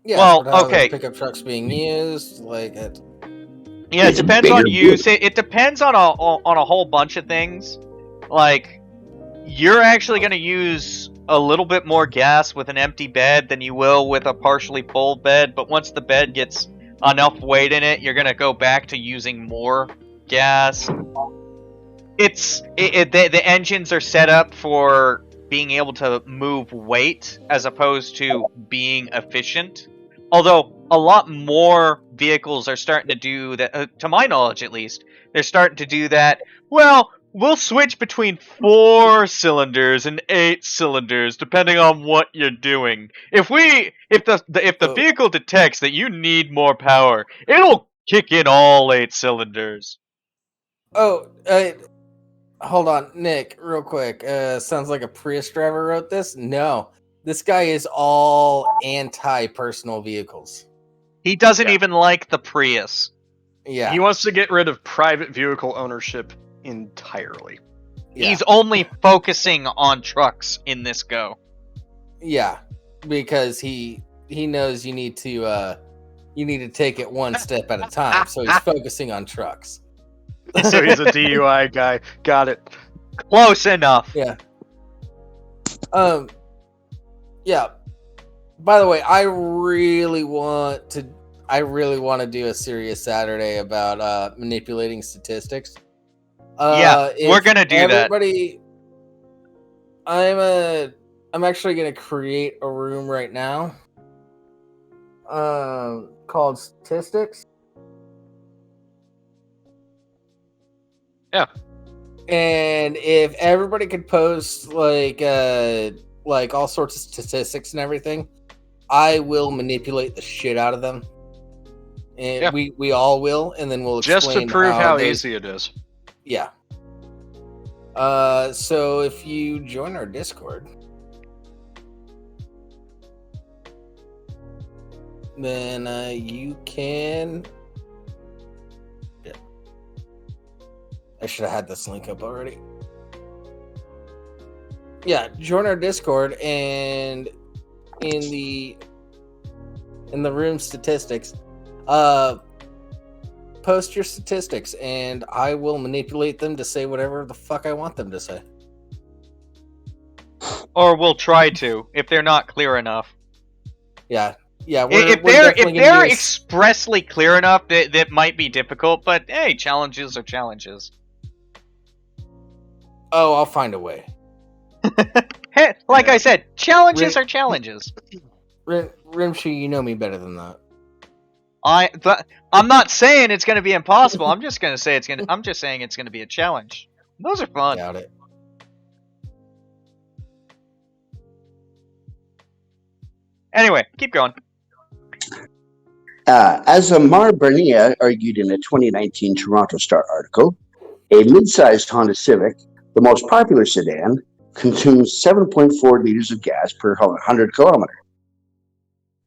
Yeah, Well, but how are okay. pickup trucks being used? Like it. Yeah, it It's a depends on bigger use. It depends on a whole bunch of things. Like, you're actually going to use a little bit more gas with an empty bed than you will with a partially full bed, but once the bed gets enough weight in it, you're going to go back to using more gas. The engines are set up for being able to move weight as opposed to being efficient. Although a lot more vehicles are starting to do that, to my knowledge at least, they're starting to do that. Well, we'll switch between 4 cylinders and 8 cylinders depending on what you're doing. If the vehicle detects that you need more power, it'll kick in all 8 cylinders. Hold on, Nick, real quick. Sounds like a Prius driver wrote this. No, this guy is all anti-personal vehicles. He doesn't even like the Prius. Yeah, He wants to get rid of private vehicle ownership entirely. yeah. He's only focusing on trucks in this go. Yeah, because he knows you need to take it one step at a time. So he's focusing on trucks. So he's a DUI guy. Got it. Close enough. Yeah. Yeah. By the way, I really want to do a serious Saturday about manipulating statistics. Yeah, we're gonna do that. I'm actually gonna create a room right now. Called statistics. Yeah. And if everybody could post like all sorts of statistics and everything, I will manipulate the shit out of them. And we all will, and then we'll explain just to prove how easy it is. Yeah. So if you join our Discord, then you can. Yeah. I should have had this link up already. Yeah, join our Discord, and in the room statistics, post your statistics, and I will manipulate them to say whatever the fuck I want them to say. Or we'll try to, if they're not clear enough. Yeah. Yeah, if they're expressly clear enough, that might be difficult, but hey, challenges are challenges. Oh, I'll find a way. Hey, like I said, challenges are challenges. Rimshee, you know me better than that. I'm not saying it's going to be impossible. I'm just saying it's going to be a challenge. Those are fun. Doubt it. Anyway, keep going. As Amar Bernia argued in a 2019 Toronto Star article, a mid-sized Honda Civic, the most popular sedan, consumes 7.4 liters of gas per 100 kilometers.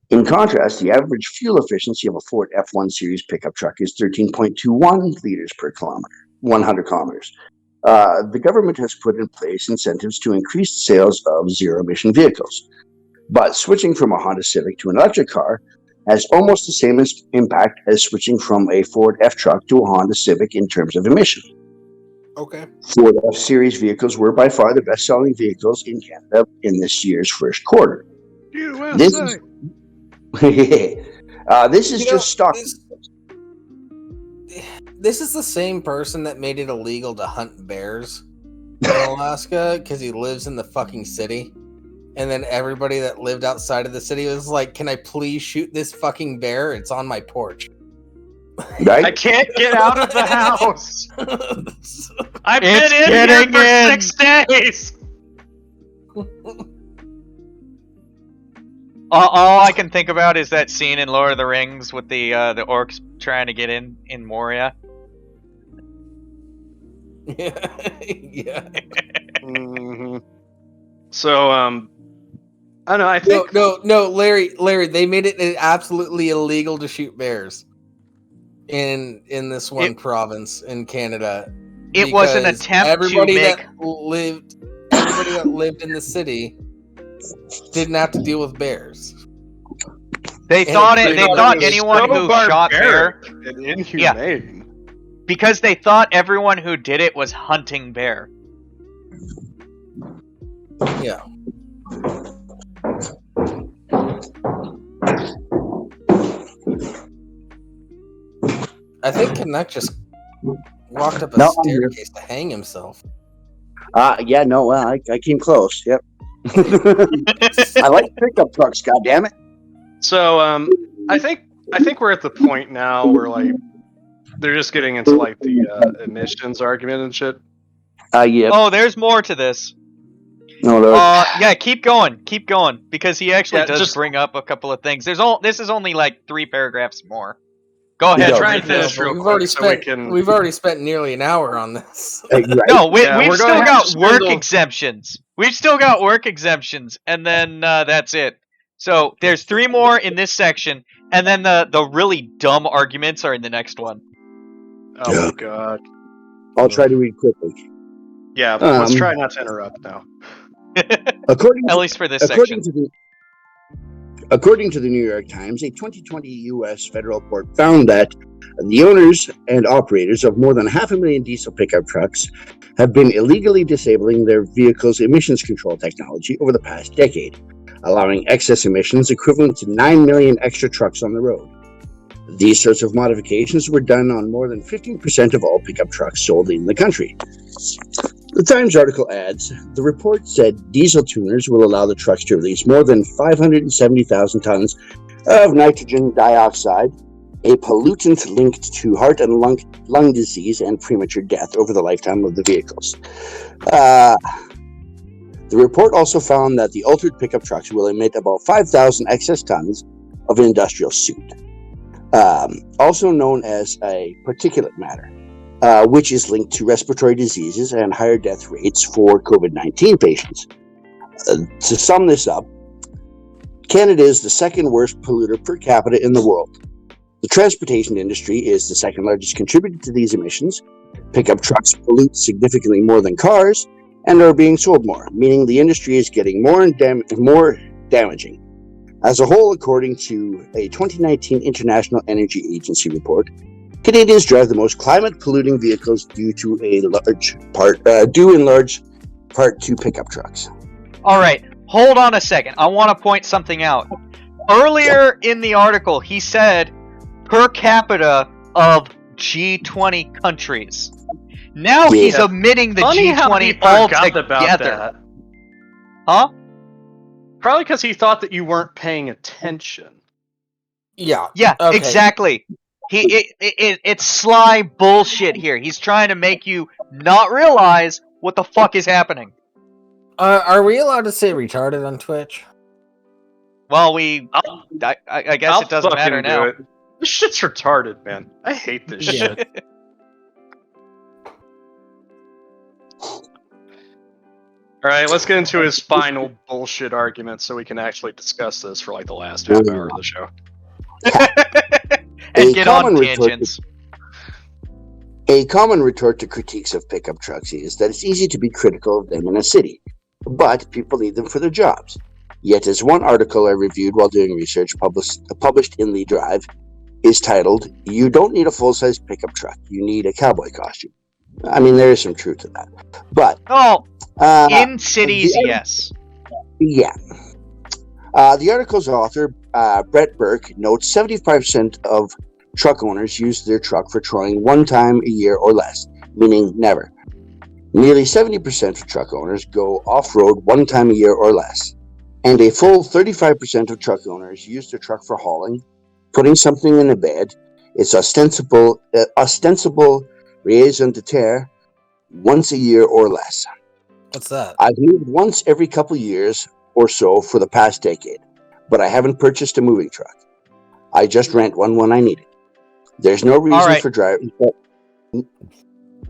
In contrast, the average fuel efficiency of a Ford F1 Series pickup truck is 13.21 liters per 100 kilometers. The government has put in place incentives to increase sales of zero-emission vehicles. But switching from a Honda Civic to an electric car has almost the same impact as switching from a Ford F-Truck to a Honda Civic in terms of emissions. Okay. Ford F-Series vehicles were by far the best-selling vehicles in Canada in this year's first quarter. This USA. is, this is just stock. This is the same person that made it illegal to hunt bears in Alaska because he lives in the fucking city. And then everybody that lived outside of the city was like, "Can I please shoot this fucking bear? It's on my porch." Right? I can't get out of the house. I've It's been in here getting for in. 6 days. All I can think about is that scene in Lord of the Rings with the orcs trying to get in Moria. Yeah. Mhm. So, I don't know. I think No, Larry. They made it absolutely illegal to shoot bears in this one province in Canada. It was an because attempt everybody to make. Everybody that lived in the city didn't have to deal with bears. They thought was anyone so who shot bear. barbaric and inhumane. Because they thought everyone who did it was hunting bear. Yeah. I think Canuck just walked up a staircase to hang himself. Yeah, no, well, I came close. Yep. I like pickup trucks. God damn it. So, I think we're at the point now where like they're just getting into like the emissions argument and shit. Yeah. Oh, there's more to this. No, yeah, keep going, because he actually does just bring up a couple of things. This is only like 3 paragraphs more. Go ahead. No, try and finish No, real we've quick already so spent we can. we've already spent nearly an hour on this. right. No, we've we're still gonna have got to work spend exemptions. We've still got work exemptions, and then that's it. So there's 3 more in this section, and then the really dumb arguments are in the next one. Oh my god. I'll try to read quickly. Yeah, let's try not to interrupt now. At least for this section. According to the New York Times, a 2020 U.S. federal court found that the owners and operators of more than 500,000 diesel pickup trucks have been illegally disabling their vehicles' emissions control technology over the past decade, allowing excess emissions equivalent to 9 million extra trucks on the road. These sorts of modifications were done on more than 15% of all pickup trucks sold in the country. The Times article adds, the report said diesel tuners will allow the trucks to release more than 570,000 tons of nitrogen dioxide, a pollutant linked to heart and lung disease and premature death over the lifetime of the vehicles. The report also found that the altered pickup trucks will emit about 5,000 excess tons of industrial soot, also known as a particulate matter, which is linked to respiratory diseases and higher death rates for COVID-19 patients. To sum this up, Canada is the second worst polluter per capita in the world. The transportation industry is the second largest contributor to these emissions. Pickup trucks pollute significantly more than cars and are being sold more, meaning the industry is getting more damaging. As a whole, according to a 2019 International Energy Agency report, Canadians drive the most climate-polluting vehicles due in large part to pickup trucks. All right, hold on a second. I want to point something out. Earlier in the article, he said per capita of G20 countries. Now he's omitting the Funny G20 how he forgot about altogether. that. Huh? Probably because he thought that you weren't paying attention. Yeah. Yeah, Okay. exactly. It's sly bullshit here. He's trying to make you not realize what the fuck is happening. Are we allowed to say retarded on Twitch? Well, I guess it doesn't matter now. It. This shit's retarded, man. I hate this shit. All right, let's get into his final bullshit argument so we can actually discuss this for like the last half hour of the show. And get on tangents. A common retort to critiques of pickup trucks is that it's easy to be critical of them in a city, but people need them for their jobs. Yet, as one article I reviewed while doing research published in the Drive is titled, "You don't need a full-size pickup truck. You need a cowboy costume." I mean, there is some truth to that. But in cities, yes. Yeah. The article's author, Brett Burke, notes 75% of truck owners use their truck for towing one time a year or less, meaning never. Nearly 70% of truck owners go off-road one time a year or less. And a full 35% of truck owners use their truck for hauling, putting something in a bed, its ostensible raison d'etre, once a year or less. What's that? I've moved once every couple years or so for the past decade, but I haven't purchased a moving truck. I just rent one when I need it. There's no reason for driving. Go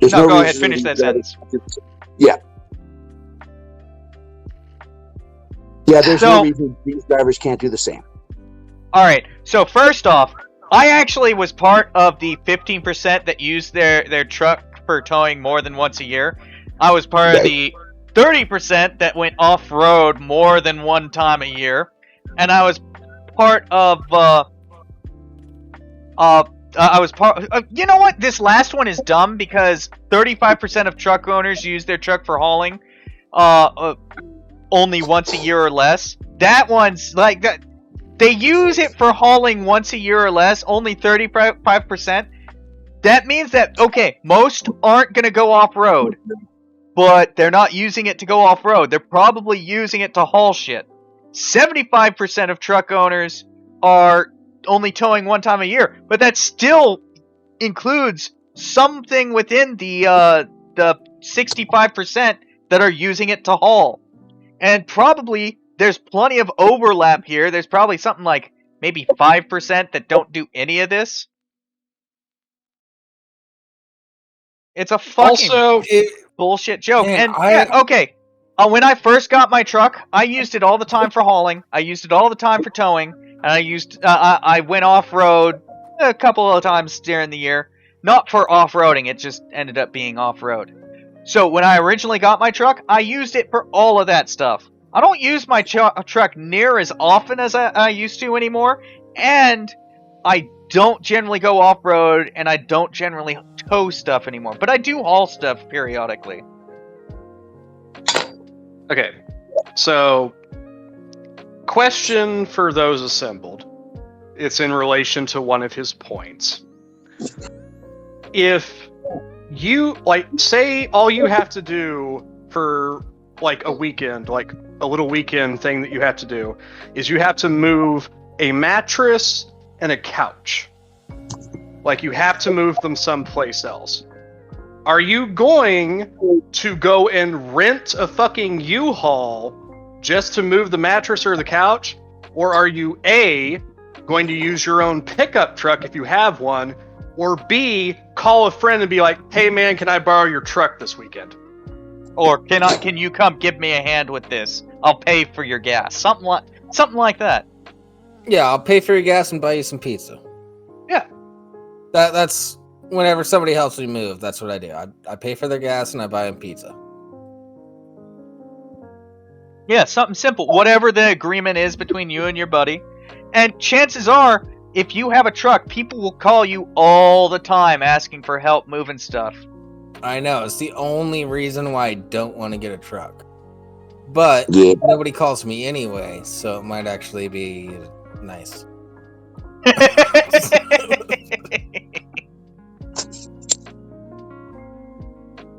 ahead, finish that sentence. Yeah. Yeah, there's no reason these drivers can't do the same. All right. So first off, I actually was part of the 15% that used their truck for towing more than once a year. I was part of the 30% that went off-road more than one time a year, and I was part of. You know what? This last one is dumb because 35% of truck owners use their truck for hauling, only once a year or less. That one's like that. They use it for hauling once a year or less, only 35%. That means that, okay, most aren't going to go off-road, but they're not using it to go off-road. They're probably using it to haul shit. 75% of truck owners are only towing one time a year, but that still includes something within the 65% that are using it to haul. And probably there's plenty of overlap here. There's probably something like maybe 5% that don't do any of this. It's a fucking bullshit joke. Man, okay. When I first got my truck, I used it all the time for hauling. I used it all the time for towing. And I went off-road a couple of times during the year. Not for off-roading, it just ended up being off-road. So when I originally got my truck, I used it for all of that stuff. I don't use my truck near as often as I used to anymore. And I don't generally go off-road, and I don't generally tow stuff anymore. But I do haul stuff periodically. Okay, so question for those assembled. It's in relation to one of his points. If you, say all you have to do for, a weekend, a little weekend thing that you have to do, is you have to move a mattress and a couch. You have to move them someplace else. Are you going to go and rent a fucking U-Haul just to move the mattress or the couch? Or are you A, going to use your own pickup truck if you have one? Or B, call a friend and be like, "Hey man, can I borrow your truck this weekend?" Or can you come give me a hand with this? I'll pay for your gas. Something like that. Yeah, I'll pay for your gas and buy you some pizza. Yeah. That's whenever somebody helps me move, that's what I do. I pay for their gas and I buy them pizza. Yeah, something simple. Whatever the agreement is between you and your buddy. And chances are, if you have a truck, people will call you all the time asking for help moving stuff. I know. It's the only reason why I don't want to get a truck. But nobody calls me anyway, so it might actually be nice.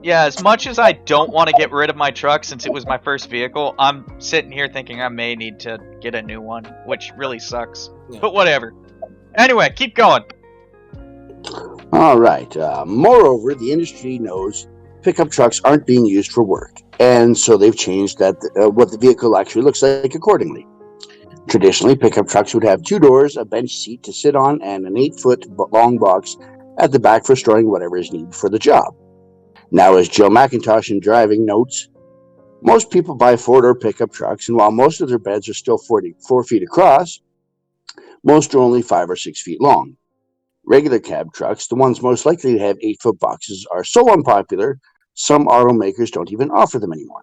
Yeah, as much as I don't want to get rid of my truck since it was my first vehicle, I'm sitting here thinking I may need to get a new one, which really sucks. Yeah. But whatever. Anyway, keep going. All right. Moreover, the industry knows pickup trucks aren't being used for work, and so they've changed what the vehicle actually looks like accordingly. Traditionally, pickup trucks would have 2 doors, a bench seat to sit on, and an 8-foot long box at the back for storing whatever is needed for the job. Now, as Joe McIntosh in Driving notes, most people buy 4-door pickup trucks, and while most of their beds are still 4 feet across, most are only 5 or 6 feet long. Regular cab trucks, the ones most likely to have 8-foot boxes, are so unpopular, some automakers don't even offer them anymore.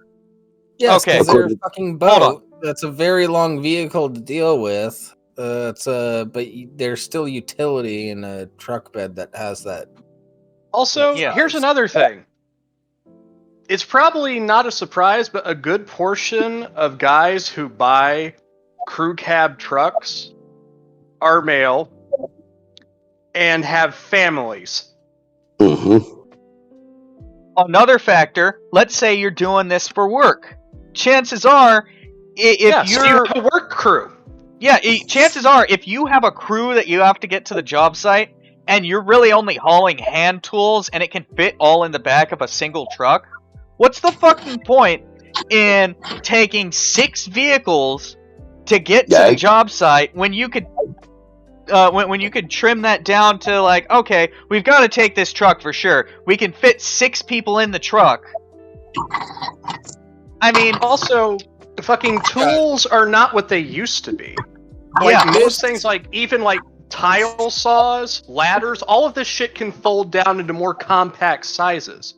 Yes, because they're a fucking boat. that's a very long vehicle to deal with. There's still utility in a truck bed that has that. Also, Yeah. here's another thing. It's probably not a surprise, but a good portion of guys who buy crew cab trucks are male and have families. Mm-hmm. Another factor, let's say you're doing this for work. Chances are, if So you have a work crew. Yeah, chances are, if you have a crew that you have to get to the job site, and you're really only hauling hand tools, and it can fit all in the back of a single truck, what's the fucking point in taking 6 vehicles to get to the job site when you could, when you could trim that down to like, okay, we've got to take this truck for sure. We can fit 6 people in the truck. I mean, also, the fucking tools are not what they used to be. Like most things, like even like tile saws, ladders, all of this shit can fold down into more compact sizes.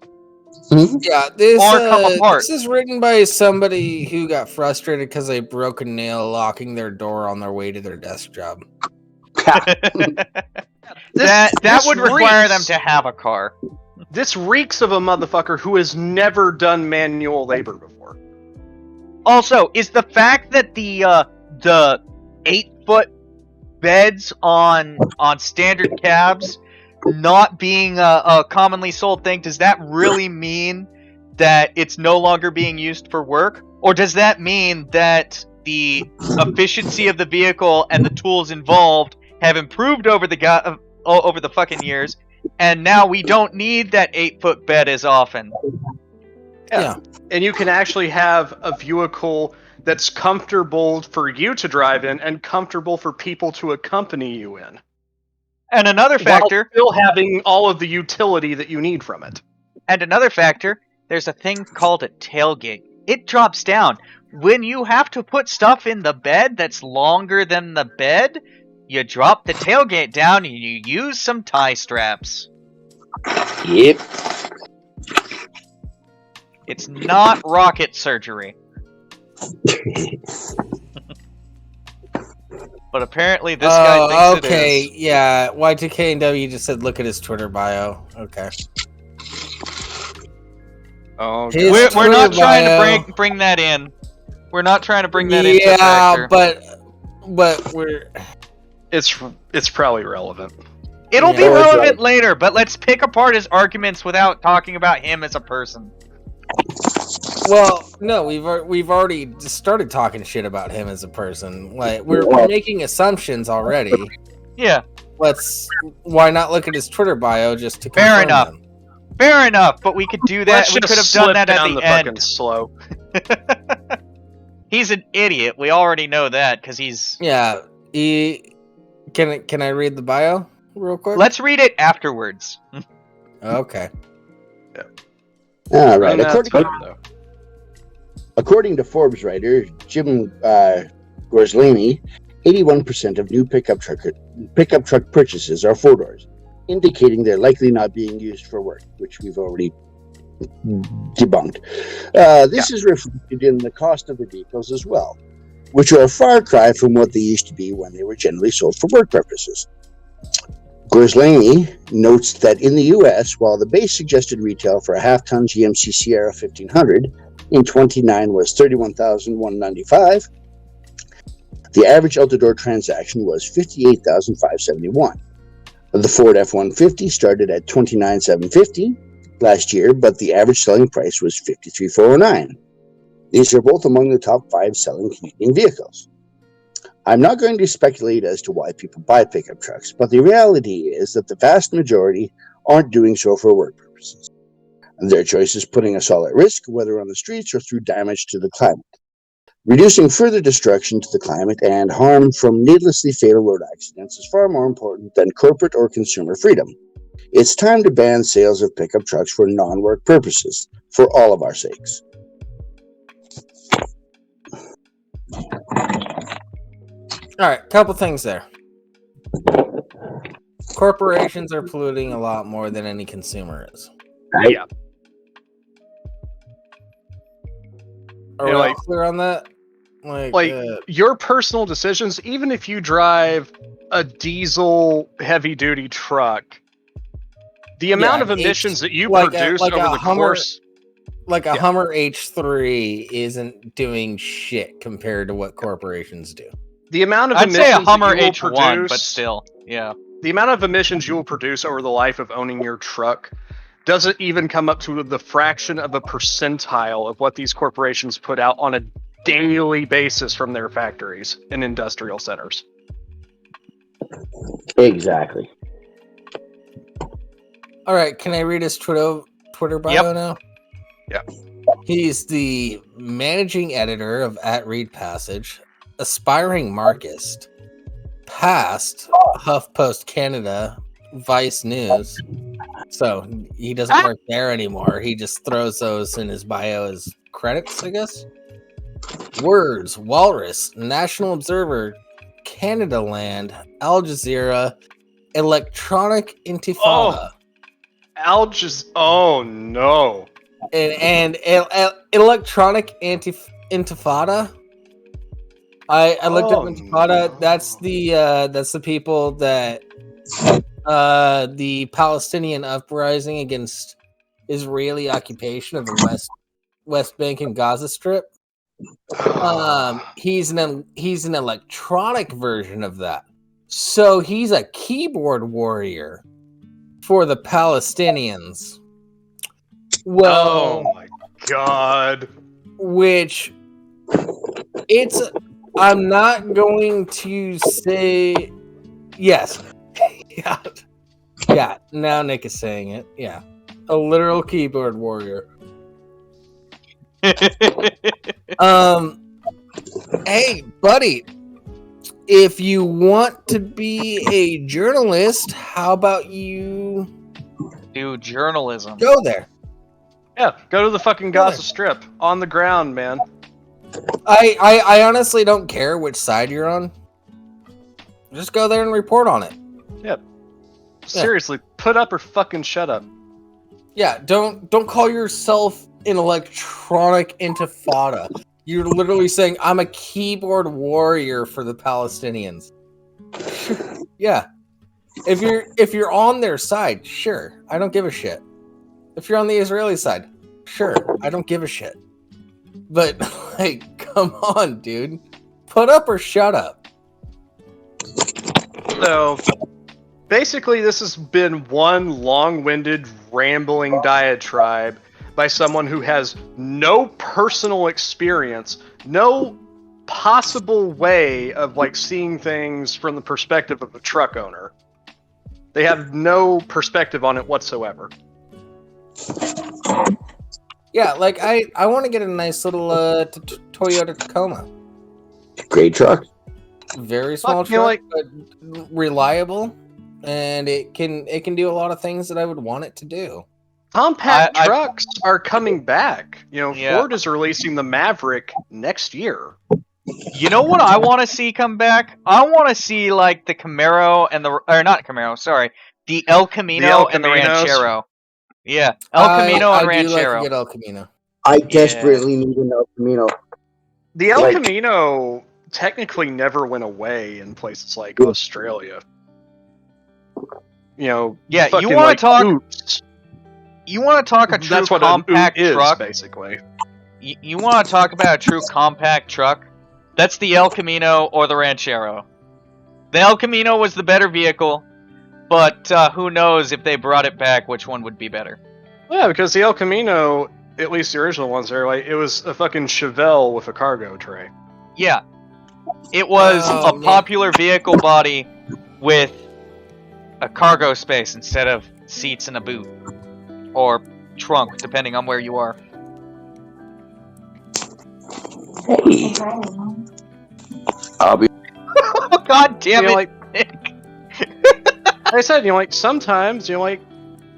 Yeah, this come apart. This is written by somebody who got frustrated because they broke a nail locking their door on their way to their desk job. That would require them to have a car. This reeks of a motherfucker who has never done manual labor before. Also, is the fact that the 8-foot beds on standard cabs not being a commonly sold thing, does that really mean that it's no longer being used for work? Or does that mean that the efficiency of the vehicle and the tools involved have improved over the fucking years, and now we don't need that 8-foot bed as often? Yeah. And you can actually have a vehicle that's comfortable for you to drive in and comfortable for people to accompany you in. And another factor, while still having all of the utility that you need from it. And another factor, there's a thing called a tailgate. It drops down. When you have to put stuff in the bed that's longer than the bed, you drop the tailgate down and you use some tie straps. Yep. It's not rocket surgery. But apparently this guy thinks it is. Yeah. Y2K&W just said, look at his Twitter bio. Okay. Oh, we're not trying to bring that in. We're not trying to bring that into the factor. but we're... It's probably relevant. It'll be relevant later, but let's pick apart his arguments without talking about him as a person. Well, no, we've already started talking shit about him as a person. Like we're making assumptions already. Yeah. Why not look at his Twitter bio just to confirm Fair enough. them? Fair enough, but we could do that. We could have done that at the end. Fucking slope. He's an idiot. We already know that because he's. Yeah. Can I read the bio real quick? Let's read it afterwards. Okay. All right. According to Forbes writer Jim Gorslini, 81% of new pickup truck purchases are 4-doors, indicating they're likely not being used for work, which we've already debunked. This is reflected in the cost of the vehicles as well, which are a far cry from what they used to be when they were generally sold for work purposes. Gorslini notes that in the U.S., while the base suggested retail for a half-ton GMC Sierra 1500 in 29 was $31,195, the average out-the-door transaction was $58,571. The Ford F-150 started at $29,750 last year, but the average selling price was $53,409. These are both among the top 5 selling Canadian vehicles. I'm not going to speculate as to why people buy pickup trucks, but the reality is that the vast majority aren't doing so for work purposes. Their choice is putting us all at risk, whether on the streets or through damage to the climate. Reducing further destruction to the climate and harm from needlessly fatal road accidents is far more important than corporate or consumer freedom. It's time to ban sales of pickup trucks for non-work purposes, for all of our sakes. All right, couple things there. Corporations are polluting a lot more than any consumer is. Yeah. Are we all clear on that? Like your personal decisions, even if you drive a diesel heavy-duty truck, the amount of emissions that you produce over the course... Like a Hummer H3 isn't doing shit compared to what corporations do. The amount of I'd emissions say a Hummer that you will H1, produce, but still, yeah. The amount of emissions you will produce over the life of owning your truck doesn't even come up to the fraction of a percentile of what these corporations put out on a daily basis from their factories and industrial centers. Exactly. All right, can I read his Twitter bio now? Yeah. He's the managing editor of @ReadPassage, aspiring Marxist, past HuffPost Canada, Vice News. So he doesn't work there anymore. He just throws those in his bio as credits, I guess. Words, Walrus, National Observer, Canada Land, Al Jazeera, Electronic Intifada. Oh no. And Electronic Intifada. I looked up Intifada. No. That's the people that the Palestinian uprising against Israeli occupation of the West Bank and Gaza Strip. He's an electronic version of that. So he's a keyboard warrior for the Palestinians. Well, oh my god. Which I'm not going to say yes. Yeah, now Nick is saying it. Yeah. A literal keyboard warrior. Hey, buddy, if you want to be a journalist, how about you do journalism? Go there. Yeah, go to the fucking Gaza Strip on the ground, man. I honestly don't care which side you're on. Just go there and report on it. Yeah. Seriously, put up or fucking shut up. Yeah, don't call yourself an electronic intifada. You're literally saying I'm a keyboard warrior for the Palestinians. Yeah. If you're on their side, sure, I don't give a shit. If you're on the Israeli side, sure, I don't give a shit. But like, come on, dude. Put up or shut up. So basically this has been one long-winded, rambling diatribe by someone who has no personal experience, no possible way of like seeing things from the perspective of a truck owner. They have no perspective on it whatsoever. Yeah, like I want to get a nice little Toyota Tacoma. Great truck. Very small truck, but reliable, and it can do a lot of things that I would want it to do. Compact trucks are coming back. You know, Ford is releasing the Maverick next year. You know what I want to see come back? I want to see like the Camaro and the El Camino and the Ranchero. Yeah, El Camino and Ranchero. I do like a good El Camino. I desperately need an El Camino. The El Camino technically never went away in places like Australia. You know, yeah. You want to talk? Oops. You want to talk a true That's what compact an truck? Is, basically. You want to talk about a true compact truck? That's the El Camino or the Ranchero. The El Camino was the better vehicle, but who knows if they brought it back, which one would be better? Yeah, because the El Camino, at least the original ones, it was a fucking Chevelle with a cargo tray. Yeah. It was a popular vehicle body with a cargo space instead of seats in a boot. Or trunk, depending on where you are. Hey. I'll be. Oh, God damn it! Like I said, sometimes,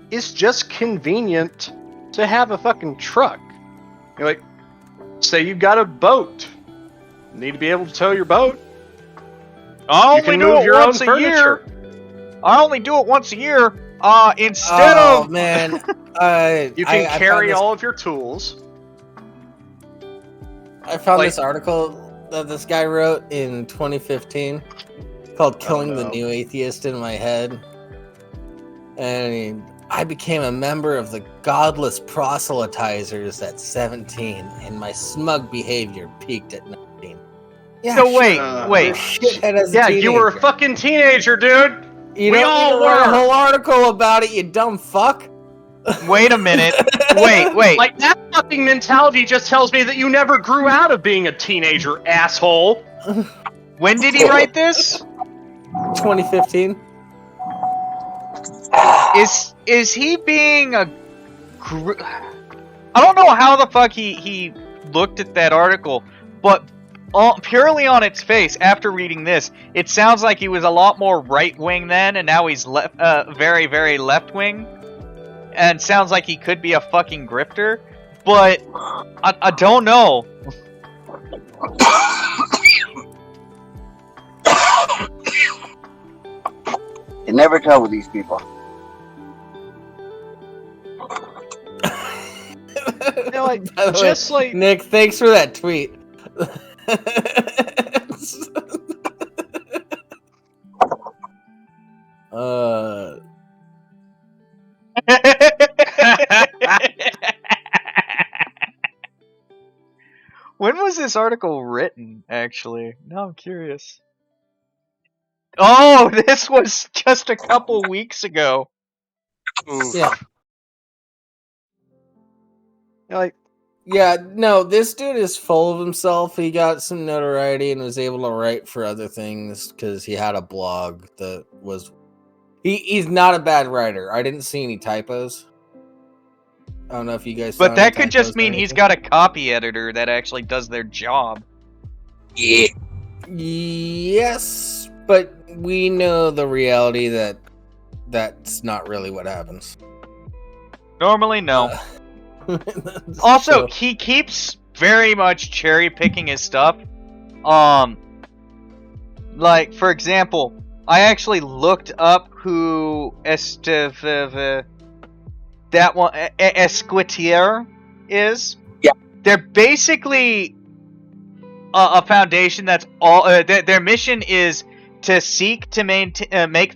it's just convenient to have a fucking truck. Say you've got a boat. You need to be able to tow your boat. I only do it once a year. I only do it once a year. Instead of... man. You can carry all of your tools. I found this article that this guy wrote in 2015 called "Killing the New Atheist in My Head," and I became a member of the godless proselytizers at 17, and my smug behavior peaked at 19. Yeah, So sure, wait. shithead as a Yeah, teenager. you were a fucking teenager, dude. You we don't all need to write a were. whole article about it, you dumb fuck. Wait a minute. Wait. Like, that fucking mentality just tells me that you never grew out of being a teenager, asshole. When did he write this? 2015. Is he being a... I don't know how the fuck he looked at that article, but purely on its face, after reading this, it sounds like he was a lot more right-wing then, and now he's very, very left-wing. And sounds like he could be a fucking grifter, but I don't know. You never tell with these people. You know, like, just like Nick, thanks for that tweet. When was this article written, actually? Now I'm curious. Oh, this was just a couple weeks ago. Yeah. like, Yeah, no, this dude is full of himself. He got some notoriety and was able to write for other things because he had a blog that was... He's not a bad writer. I didn't see any typos. I don't know if you guys saw But that any could just typos or mean he's anything. got a copy editor that actually does their job. Yeah. Yes, but we know the reality that that's not really what happens. Normally, no. So- Also, he keeps very much cherry picking his stuff. Like, for example, I actually looked up who that one Esquitier is. Yeah. They're basically a foundation that's all. Their mission is to seek to make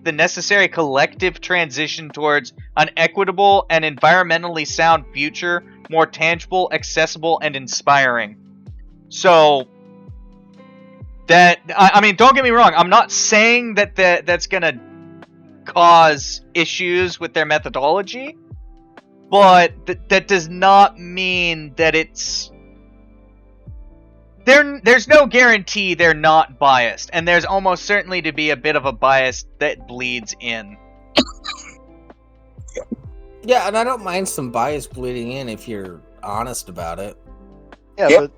the necessary collective transition towards an equitable and environmentally sound future more tangible, accessible, and inspiring. So, I mean, don't get me wrong, I'm not saying that's gonna cause issues with their methodology, but that does not mean that it's... There's no guarantee they're not biased, and there's almost certainly to be a bit of a bias that bleeds in. Yeah, and I don't mind some bias bleeding in if you're honest about it. yeah, Yep. but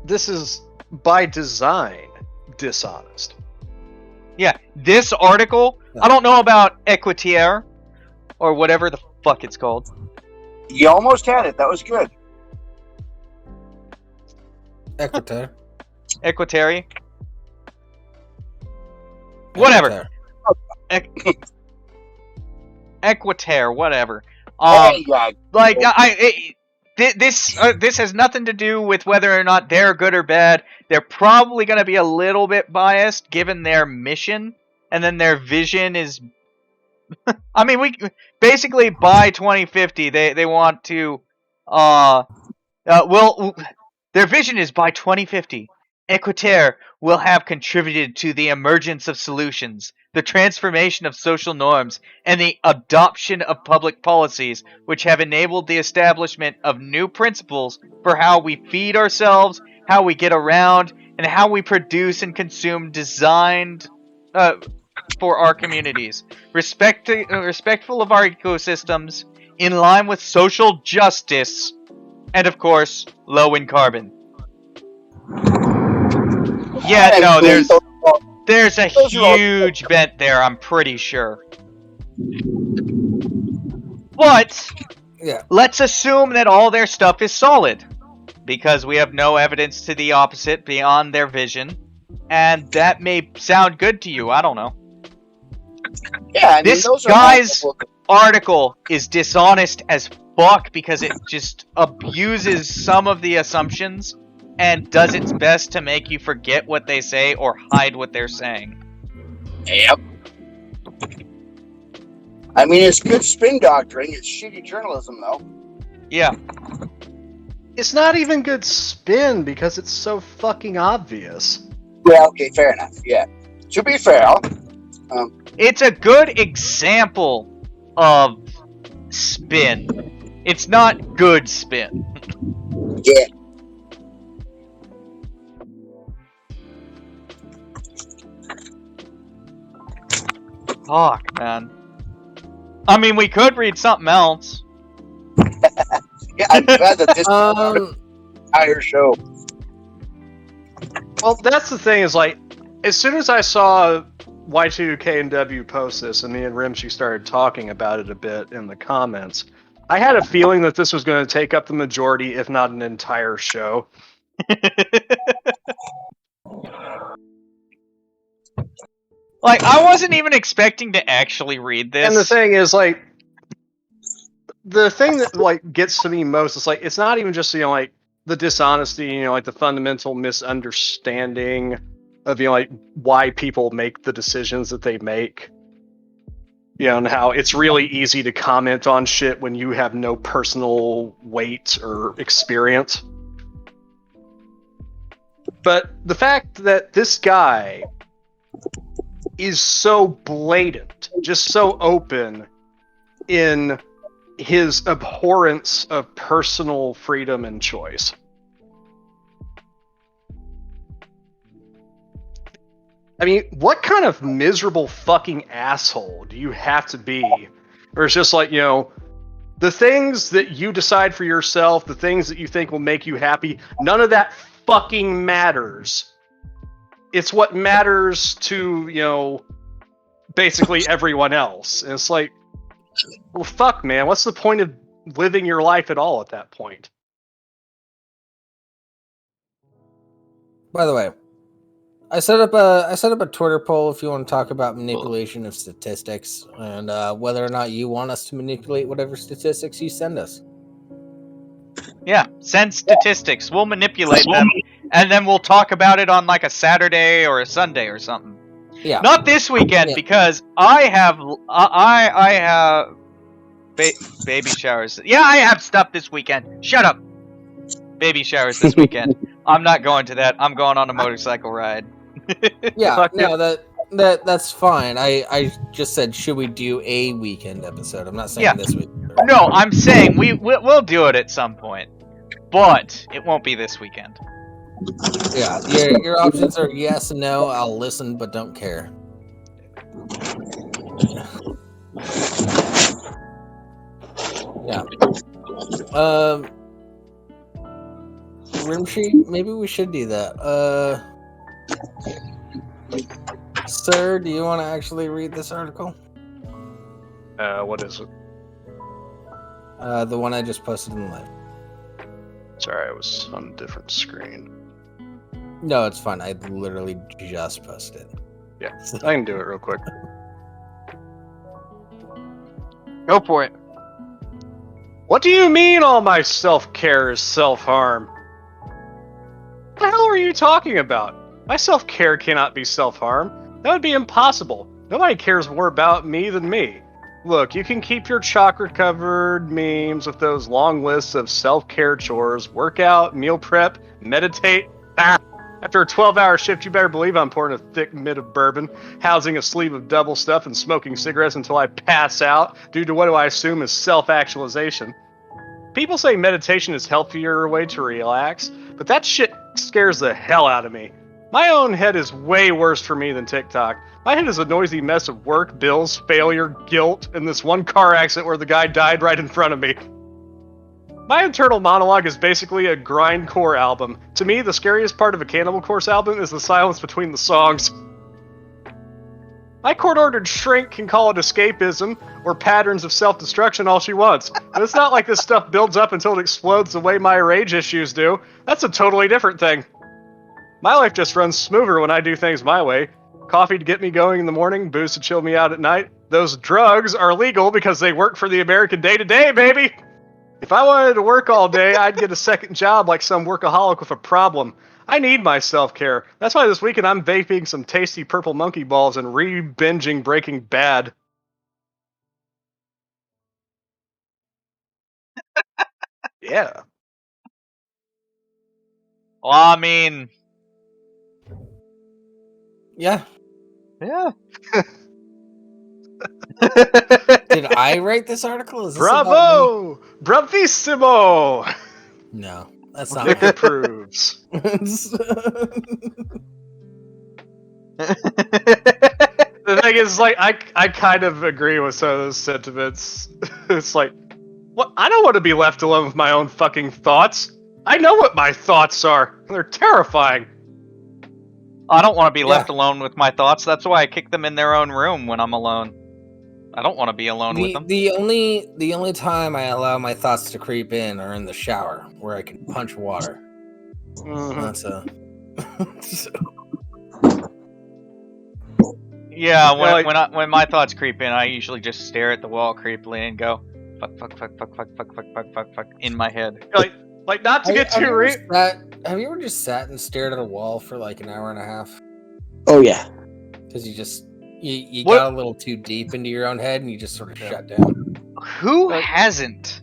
this is by design dishonest. Yeah, this article, I don't know about Equitier, or whatever the fuck it's called. You almost had it. That was good. Equator. Equitary. Whatever. Equiterre, whatever. Hey, yeah. Like this has nothing to do with whether or not they're good or bad. They're probably going to be a little bit biased given their mission, and then their vision is. I mean, we basically by 2050 they want to. Their vision is by 2050. Equiterre will have contributed to the emergence of solutions, the transformation of social norms, and the adoption of public policies which have enabled the establishment of new principles for how we feed ourselves, how we get around, and how we produce and consume designed for our communities. Respectful of our ecosystems, in line with social justice, and of course, low in carbon. Yeah, no, there's a huge bent there, I'm pretty sure. But, Yeah. let's assume that all their stuff is solid, because we have no evidence to the opposite beyond their vision, and that may sound good to you, I don't know. Yeah, I mean, This those are guy's multiple- article is dishonest as fuck because it just abuses some of the assumptions and does its best to make you forget what they say or hide what they're saying. Yep. I mean, it's good spin doctoring. It's shitty journalism, though. Yeah. It's not even good spin because it's so fucking obvious. Yeah, okay, fair enough. Yeah. To be fair, It's a good example of spin. It's not good spin. yeah. Fuck, man. I mean, we could read something else. Yeah, I'm glad that this entire show. Well, that's the thing is, like, as soon as I saw Y2K&W post this and me and Rimshee started talking about it a bit in the comments, I had a feeling that this was going to take up the majority, if not an entire show. Like, I wasn't even expecting to actually read this. And the thing is, like, the thing that, like, gets to me most is, like, it's not even just, you know, like, the dishonesty, you know, like, the fundamental misunderstanding of, you know, like, why people make the decisions that they make. You know, and how it's really easy to comment on shit when you have no personal weight or experience. But the fact that this guy is so blatant, just so open in his abhorrence of personal freedom and choice. I mean, what kind of miserable fucking asshole do you have to be? Or it's just like, you know, the things that you decide for yourself, the things that you think will make you happy, none of that fucking matters. It's what matters to, you know, basically everyone else. And it's like, well, fuck, man, what's the point of living your life at all at that point? By the way, I set up a Twitter poll if you want to talk about manipulation of statistics and whether or not you want us to manipulate whatever statistics you send us. Yeah, send statistics. We'll manipulate them, and then we'll talk about it on like a Saturday or a Sunday or something. Yeah. Not this weekend because I have baby showers. Yeah, I have stuff this weekend. Shut up. Baby showers this weekend. I'm not going to that. I'm going on a motorcycle ride. Yeah, no, that's fine. I just said, should we do a weekend episode? I'm not saying this week. No, I'm saying we'll do it at some point, but it won't be this weekend. Yeah, your options are yes and no. I'll listen, but don't care. Yeah. Rimshee, maybe we should do that. Sir, do you want to actually read this article? What is it? The one I just posted in live. Sorry, I was on a different screen. No, it's fine. I literally just posted it. Yeah, I can do it real quick. Go for it. What do you mean all my self-care is self-harm? What the hell are you talking about? My self-care cannot be self-harm. That would be impossible. Nobody cares more about me than me. Look, you can keep your chocolate-covered memes with those long lists of self-care chores, workout, meal prep, meditate. After a 12-hour shift, you better believe I'm pouring a thick mid of bourbon, housing a sleeve of double stuff, and smoking cigarettes until I pass out due to what do I assume is self-actualization. People say meditation is a healthier way to relax, but that shit scares the hell out of me. My own head is way worse for me than TikTok. My head is a noisy mess of work, bills, failure, guilt, and this one car accident where the guy died right in front of me. My internal monologue is basically a grindcore album. To me, the scariest part of a Cannibal Corpse album is the silence between the songs. My court-ordered shrink can call it escapism or patterns of self-destruction all she wants. But it's not like this stuff builds up until it explodes the way my rage issues do. That's a totally different thing. My life just runs smoother when I do things my way. Coffee to get me going in the morning, booze to chill me out at night. Those drugs are legal because they work for the American day-to-day, baby! If I wanted to work all day, I'd get a second job like some workaholic with a problem. I need my self-care. That's why this weekend I'm vaping some tasty purple monkey balls and re-binging Breaking Bad. Yeah. Well, I mean, Yeah. yeah. Did I write this article? Is this Bravo! Bravissimo! about me? No, that's not. Nick approves. The thing is, like, I kind of agree with some of those sentiments. It's like, what? I don't want to be left alone with my own fucking thoughts. I know what my thoughts are. They're terrifying. I don't want to be left alone with my thoughts. That's why I kick them in their own room when I'm alone. I don't want to be alone with them. The only time I allow my thoughts to creep in are in the shower, where I can punch water. Mhm. That's a. Yeah, like- when my thoughts creep in, I usually just stare at the wall creepily and go fuck in my head. Like not to get too Have you ever just sat and stared at a wall for like an hour and a half? Oh yeah. Because you What- got a little too deep into your own head and you just sort of shut down. Who hasn't?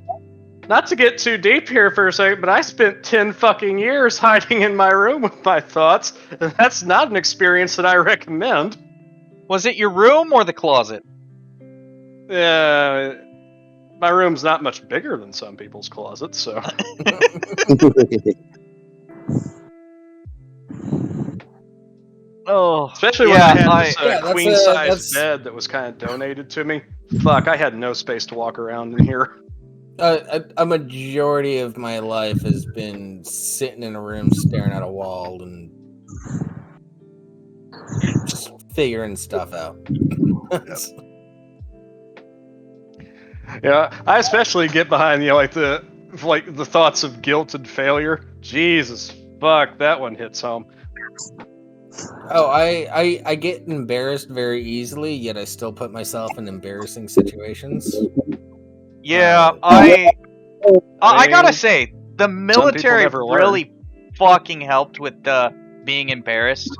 Not to get too deep here for a second, but I spent 10 fucking years hiding in my room with my thoughts, and that's not an experience that I recommend. Was it your room or the closet? My room's not much bigger than some people's closets, so. Oh, Especially yeah, when I had this Yeah, that's queen-size that's- bed that was kind of donated to me. Fuck, I had no space to walk around in here. A majority of my life has been sitting in a room staring at a wall and just figuring stuff out. Yeah, I especially get behind, like the thoughts of guilt and failure. Jesus, fuck, that one hits home. Oh, I get embarrassed very easily, yet I still put myself in embarrassing situations. yeah. I I gotta mean, say, the military never learn. really fucking helped with being embarrassed.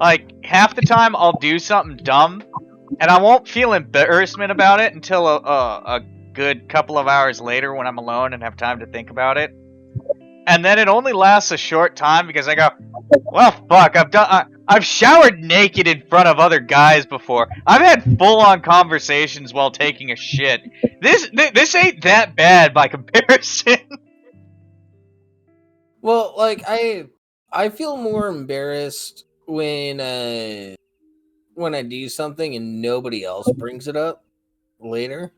Like half the time, I'll do something dumb, and I won't feel embarrassment about it until a good couple of hours later when I'm alone and have time to think about it. And then it only lasts a short time because I go, well, fuck, I've showered naked in front of other guys before. I've had full-on conversations while taking a shit. This ain't that bad by comparison. Well, like I feel more embarrassed when I do something and nobody else brings it up later.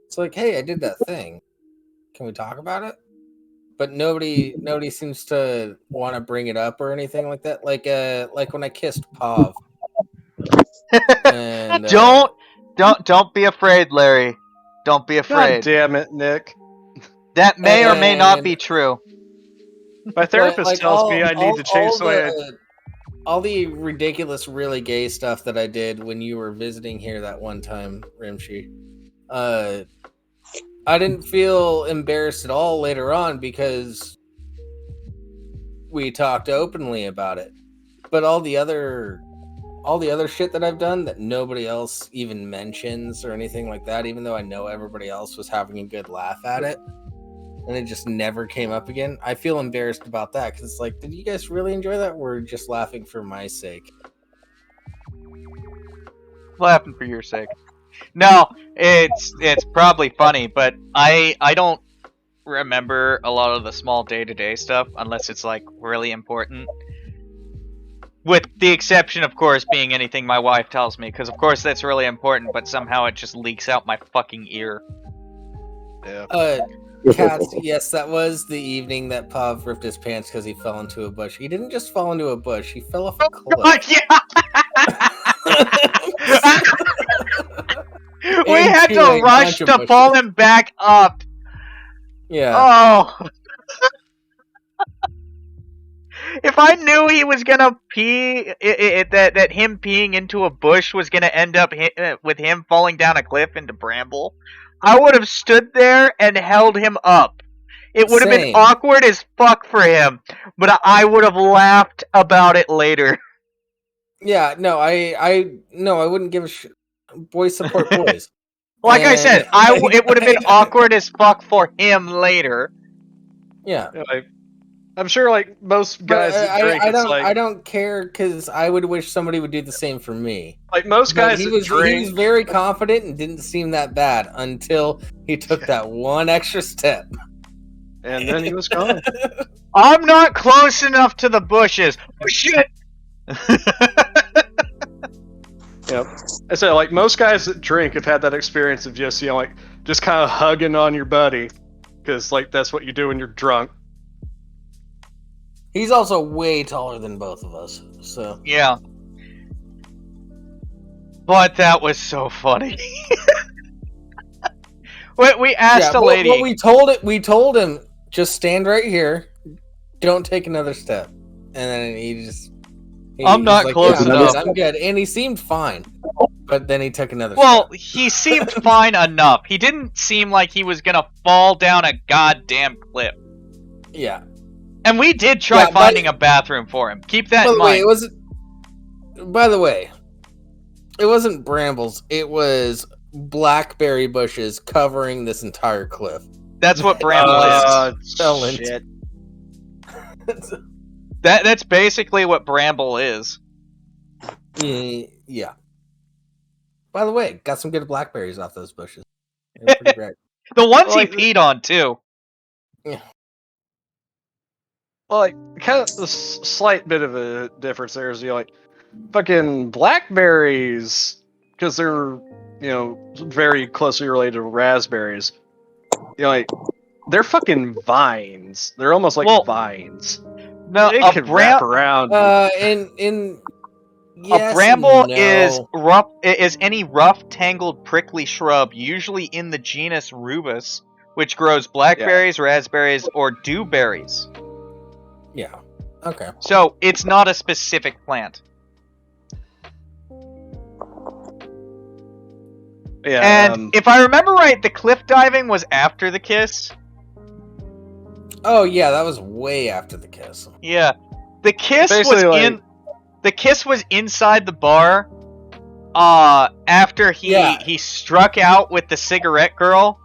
It's like, hey, I did that thing. Can we talk about it? But nobody seems to want to bring it up or anything like that. Like when I kissed Pav. And Don't be afraid, Larry. Don't be God afraid. damn it, Nick. That may or may not And- be true. My therapist like tells me I need to change the way I... all the ridiculous, really gay stuff that I did when you were visiting here that one time, Rimshee. I didn't feel embarrassed at all later on because we talked openly about it. But all the other shit that I've done that nobody else even mentions or anything like that, even though I know everybody else was having a good laugh at it, and it just never came up again. I feel embarrassed about that because it's like, did you guys really enjoy that? We're just laughing for my sake. Laughing for your sake. No, it's probably funny, but I don't remember a lot of the small day-to-day stuff unless it's like really important. With the exception, of course, being anything my wife tells me, because of course that's really important, but somehow it just leaks out my fucking ear. Yeah. Cats, yes, that was the evening that Pav ripped his pants because he fell into a bush. He didn't just fall into a bush, he fell off a cliff. We had Into to a rush bunch of to bushes. pull him back up. Yeah. Oh. if I knew he was gonna pee, that him peeing into a bush was gonna end up with him falling down a cliff into bramble, I would have stood there and held him up. It would have been Same. awkward as fuck for him, but I would have laughed about it later. Yeah, no, I wouldn't give a shit. Boys support boys. Like I said, it would have been awkward as fuck for him later. Yeah. Like, I'm sure, like most guys that drink, I don't care because I would wish somebody would do the same for me. like most guys he that drink. He was very confident and didn't seem that bad until he took that one extra step. And then he was gone. I'm not close enough to the bushes. Oh, shit! Yep. I said, like, most guys that drink have had that experience of just, you know, like, just kind of hugging on your buddy. Because, like, that's what you do when you're drunk. He's also way taller than both of us, so. Yeah. But that was so funny. We asked a lady. Well, we told him, just stand right here. Don't take another step. And then he just... I'm not close enough. I'm good. And he seemed fine. But then he took another Well, step. he seemed fine enough. He didn't seem like he was gonna fall down a goddamn cliff. Yeah. And we did try finding a bathroom for him. Keep that in mind. By the way, it wasn't brambles. It was blackberry bushes covering this entire cliff. That's what bramble is. Shit. That's basically what bramble is. Yeah. By the way, got some good blackberries off those bushes. They're pretty great. The ones he peed on, too. Yeah. Well, like, kind of a slight bit of a difference there is, you know, like, fucking blackberries, because they're, you know, very closely related to raspberries. You know, like, they're fucking vines. They're almost like vines. No, they can wrap around. Yes, a bramble is rough. Is any rough, tangled, prickly shrub, usually in the genus Rubus, which grows blackberries, raspberries, or dewberries. Yeah. Okay. So it's not a specific plant. Yeah. And if I remember right, the cliff diving was after the kiss. Oh yeah, that was way after the kiss. Yeah, the kiss was The kiss was inside the bar. After he struck out with the cigarette girl.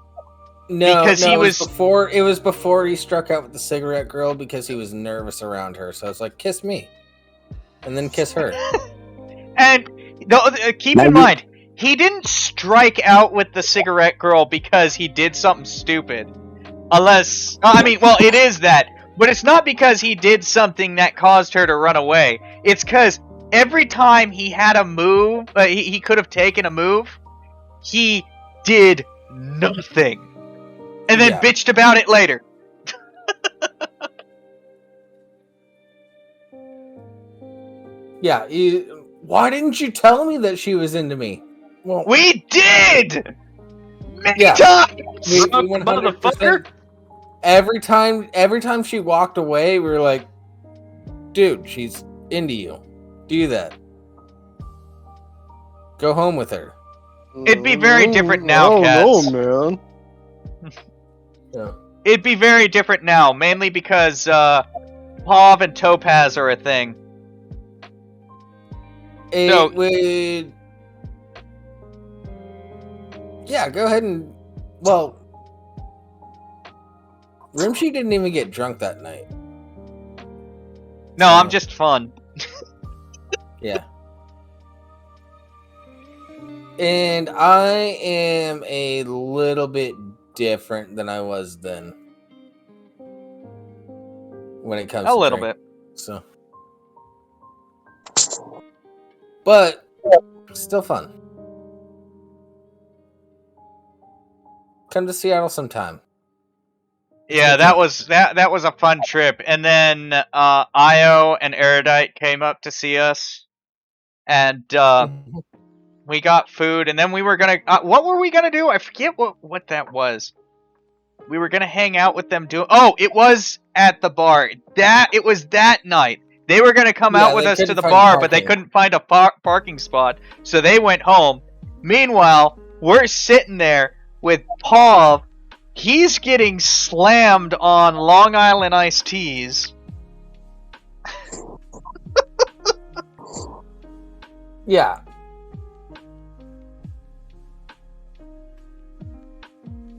No, because it was before he struck out with the cigarette girl because he was nervous around her. So it's like, kiss me, and then kiss her. And keep in mind, he didn't strike out with the cigarette girl because he did something stupid. Unless, it is that, but it's not because he did something that caused her to run away. It's because every time he had a move, he could have taken a move, he did nothing. And then bitched about it later. Yeah, why didn't you tell me that she was into me? Well, we did! Many times! We 100%. Every time she walked away, we were like, dude, she's into you. Do that. Go home with her. It'd be very different now, Cats. Man. Yeah. It'd be very different now, mainly because Pav and Topaz are a thing. It would... Yeah, go ahead and... Well... Rimshee didn't even get drunk that night. No, I'm just fun. Yeah. And I am a little bit different than I was then. When it comes to a little bit. So. But still fun. Come to Seattle sometime. Yeah, that was a fun trip. And then Io and Erudite came up to see us. And we got food, and then we were gonna what were we gonna do? I forget what that was. We were gonna hang out with them it was at the bar. It was that night. They were going to come Yeah, out with they us to couldn't the find bar, but they parking. couldn't find a parking spot, so they went home. Meanwhile, we're sitting there with Paul. He's getting slammed on Long Island iced teas. Yeah.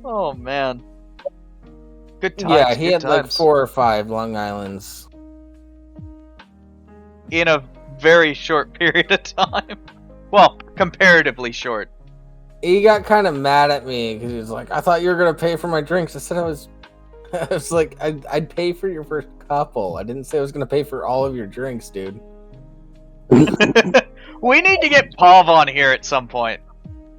Oh man. Good times. Yeah, he good had like times. 4 or 5 Long Islands. In a very short period of time. Well, comparatively short. He got kind of mad at me because he was like, "I thought you were gonna pay for my drinks." I said I was like, I'd pay for your first couple. I didn't say I was gonna pay for all of your drinks, dude. We need to get Pav on here at some point.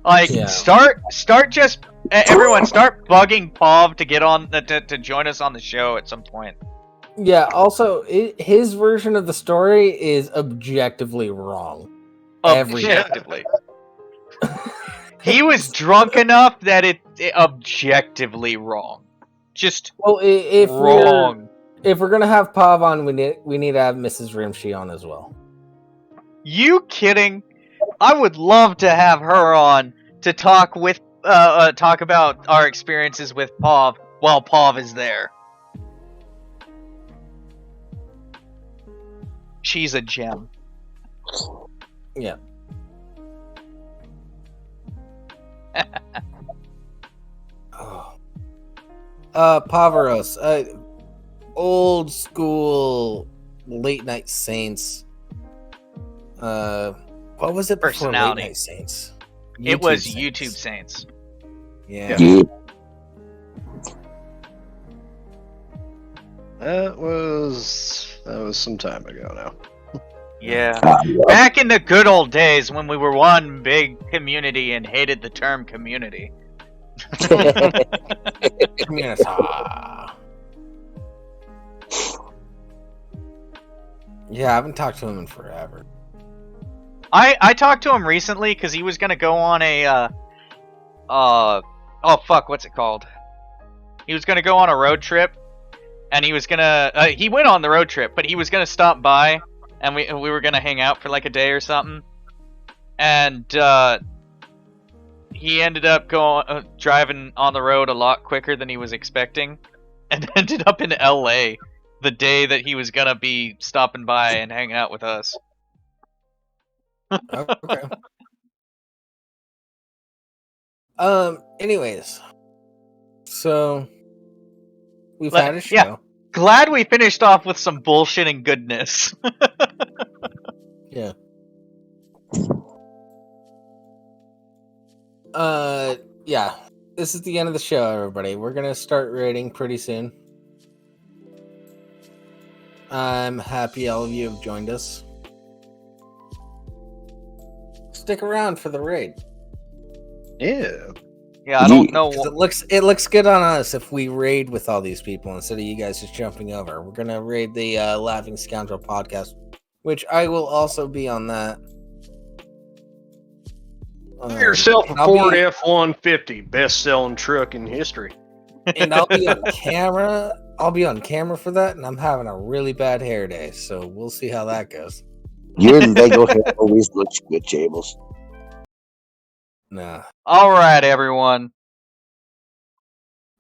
Like, Yeah. start just everyone start bugging Pav to get on to join us on the show at some point. Yeah. Also, his version of the story is objectively wrong. Objectively. He was drunk enough that it objectively wrong. Just Well, if wrong. we're gonna have Pav on, we need to have Mrs. Rimshee on as well. You kidding? I would love to have her on to talk with talk about our experiences with Pav while Pav is there. She's a gem. Yeah. Oh. Pavaros, old school late night Saints. What was it before Personality. Late Night Saints? It was Saints. YouTube Saints. Yeah. That was some time ago now. Yeah. Back in the good old days when we were one big community and hated the term community. Community. Yeah, I haven't talked to him in forever. I talked to him recently because he was gonna go on a oh fuck, what's it called? He was gonna go on a road trip, and he was gonna he went on the road trip, but he was gonna stop by, and we were gonna hang out for like a day or something, and he ended up going driving on the road a lot quicker than he was expecting, and ended up in LA the day that he was gonna be stopping by and hanging out with us. Okay. Anyways, so we've had a show. Yeah. Glad we finished off with some bullshit and goodness. Yeah. Yeah. This is the end of the show, everybody. We're gonna start rating pretty soon. I'm happy all of you have joined us. Stick around for the raid. Yeah. Yeah, I don't know. 'Cause it looks good on us if we raid with all these people instead of you guys just jumping over. We're gonna raid the Laughing Scoundrel podcast, which I will also be on that. Buy yourself a and I'll Ford be- F-150, best-selling truck in history. and I'll be on camera. I'll be on camera for that, and I'm having a really bad hair day, so we'll see how that goes. Your Lego hair always looks good, Jables. Nah. All right, everyone.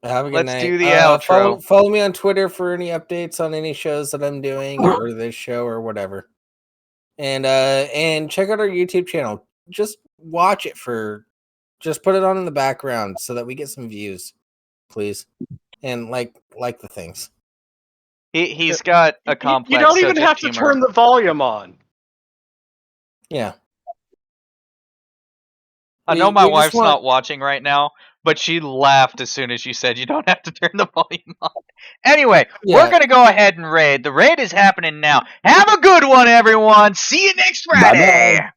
Have a good Let's night. do the outro. Follow me on Twitter for any updates on any shows that I'm doing or this show or whatever. And check out our YouTube channel. Just watch it just put it on in the background so that we get some views, please. And like the things. He's got a complex. You don't even sense of have to humor. turn the volume on. Yeah. I know You my just wife's want- not watching right now, but she laughed as soon as you said you don't have to turn the volume on. Anyway, Yeah. we're gonna go ahead and raid. The raid is happening now. Have a good one, everyone. See you next Friday. Bye-bye.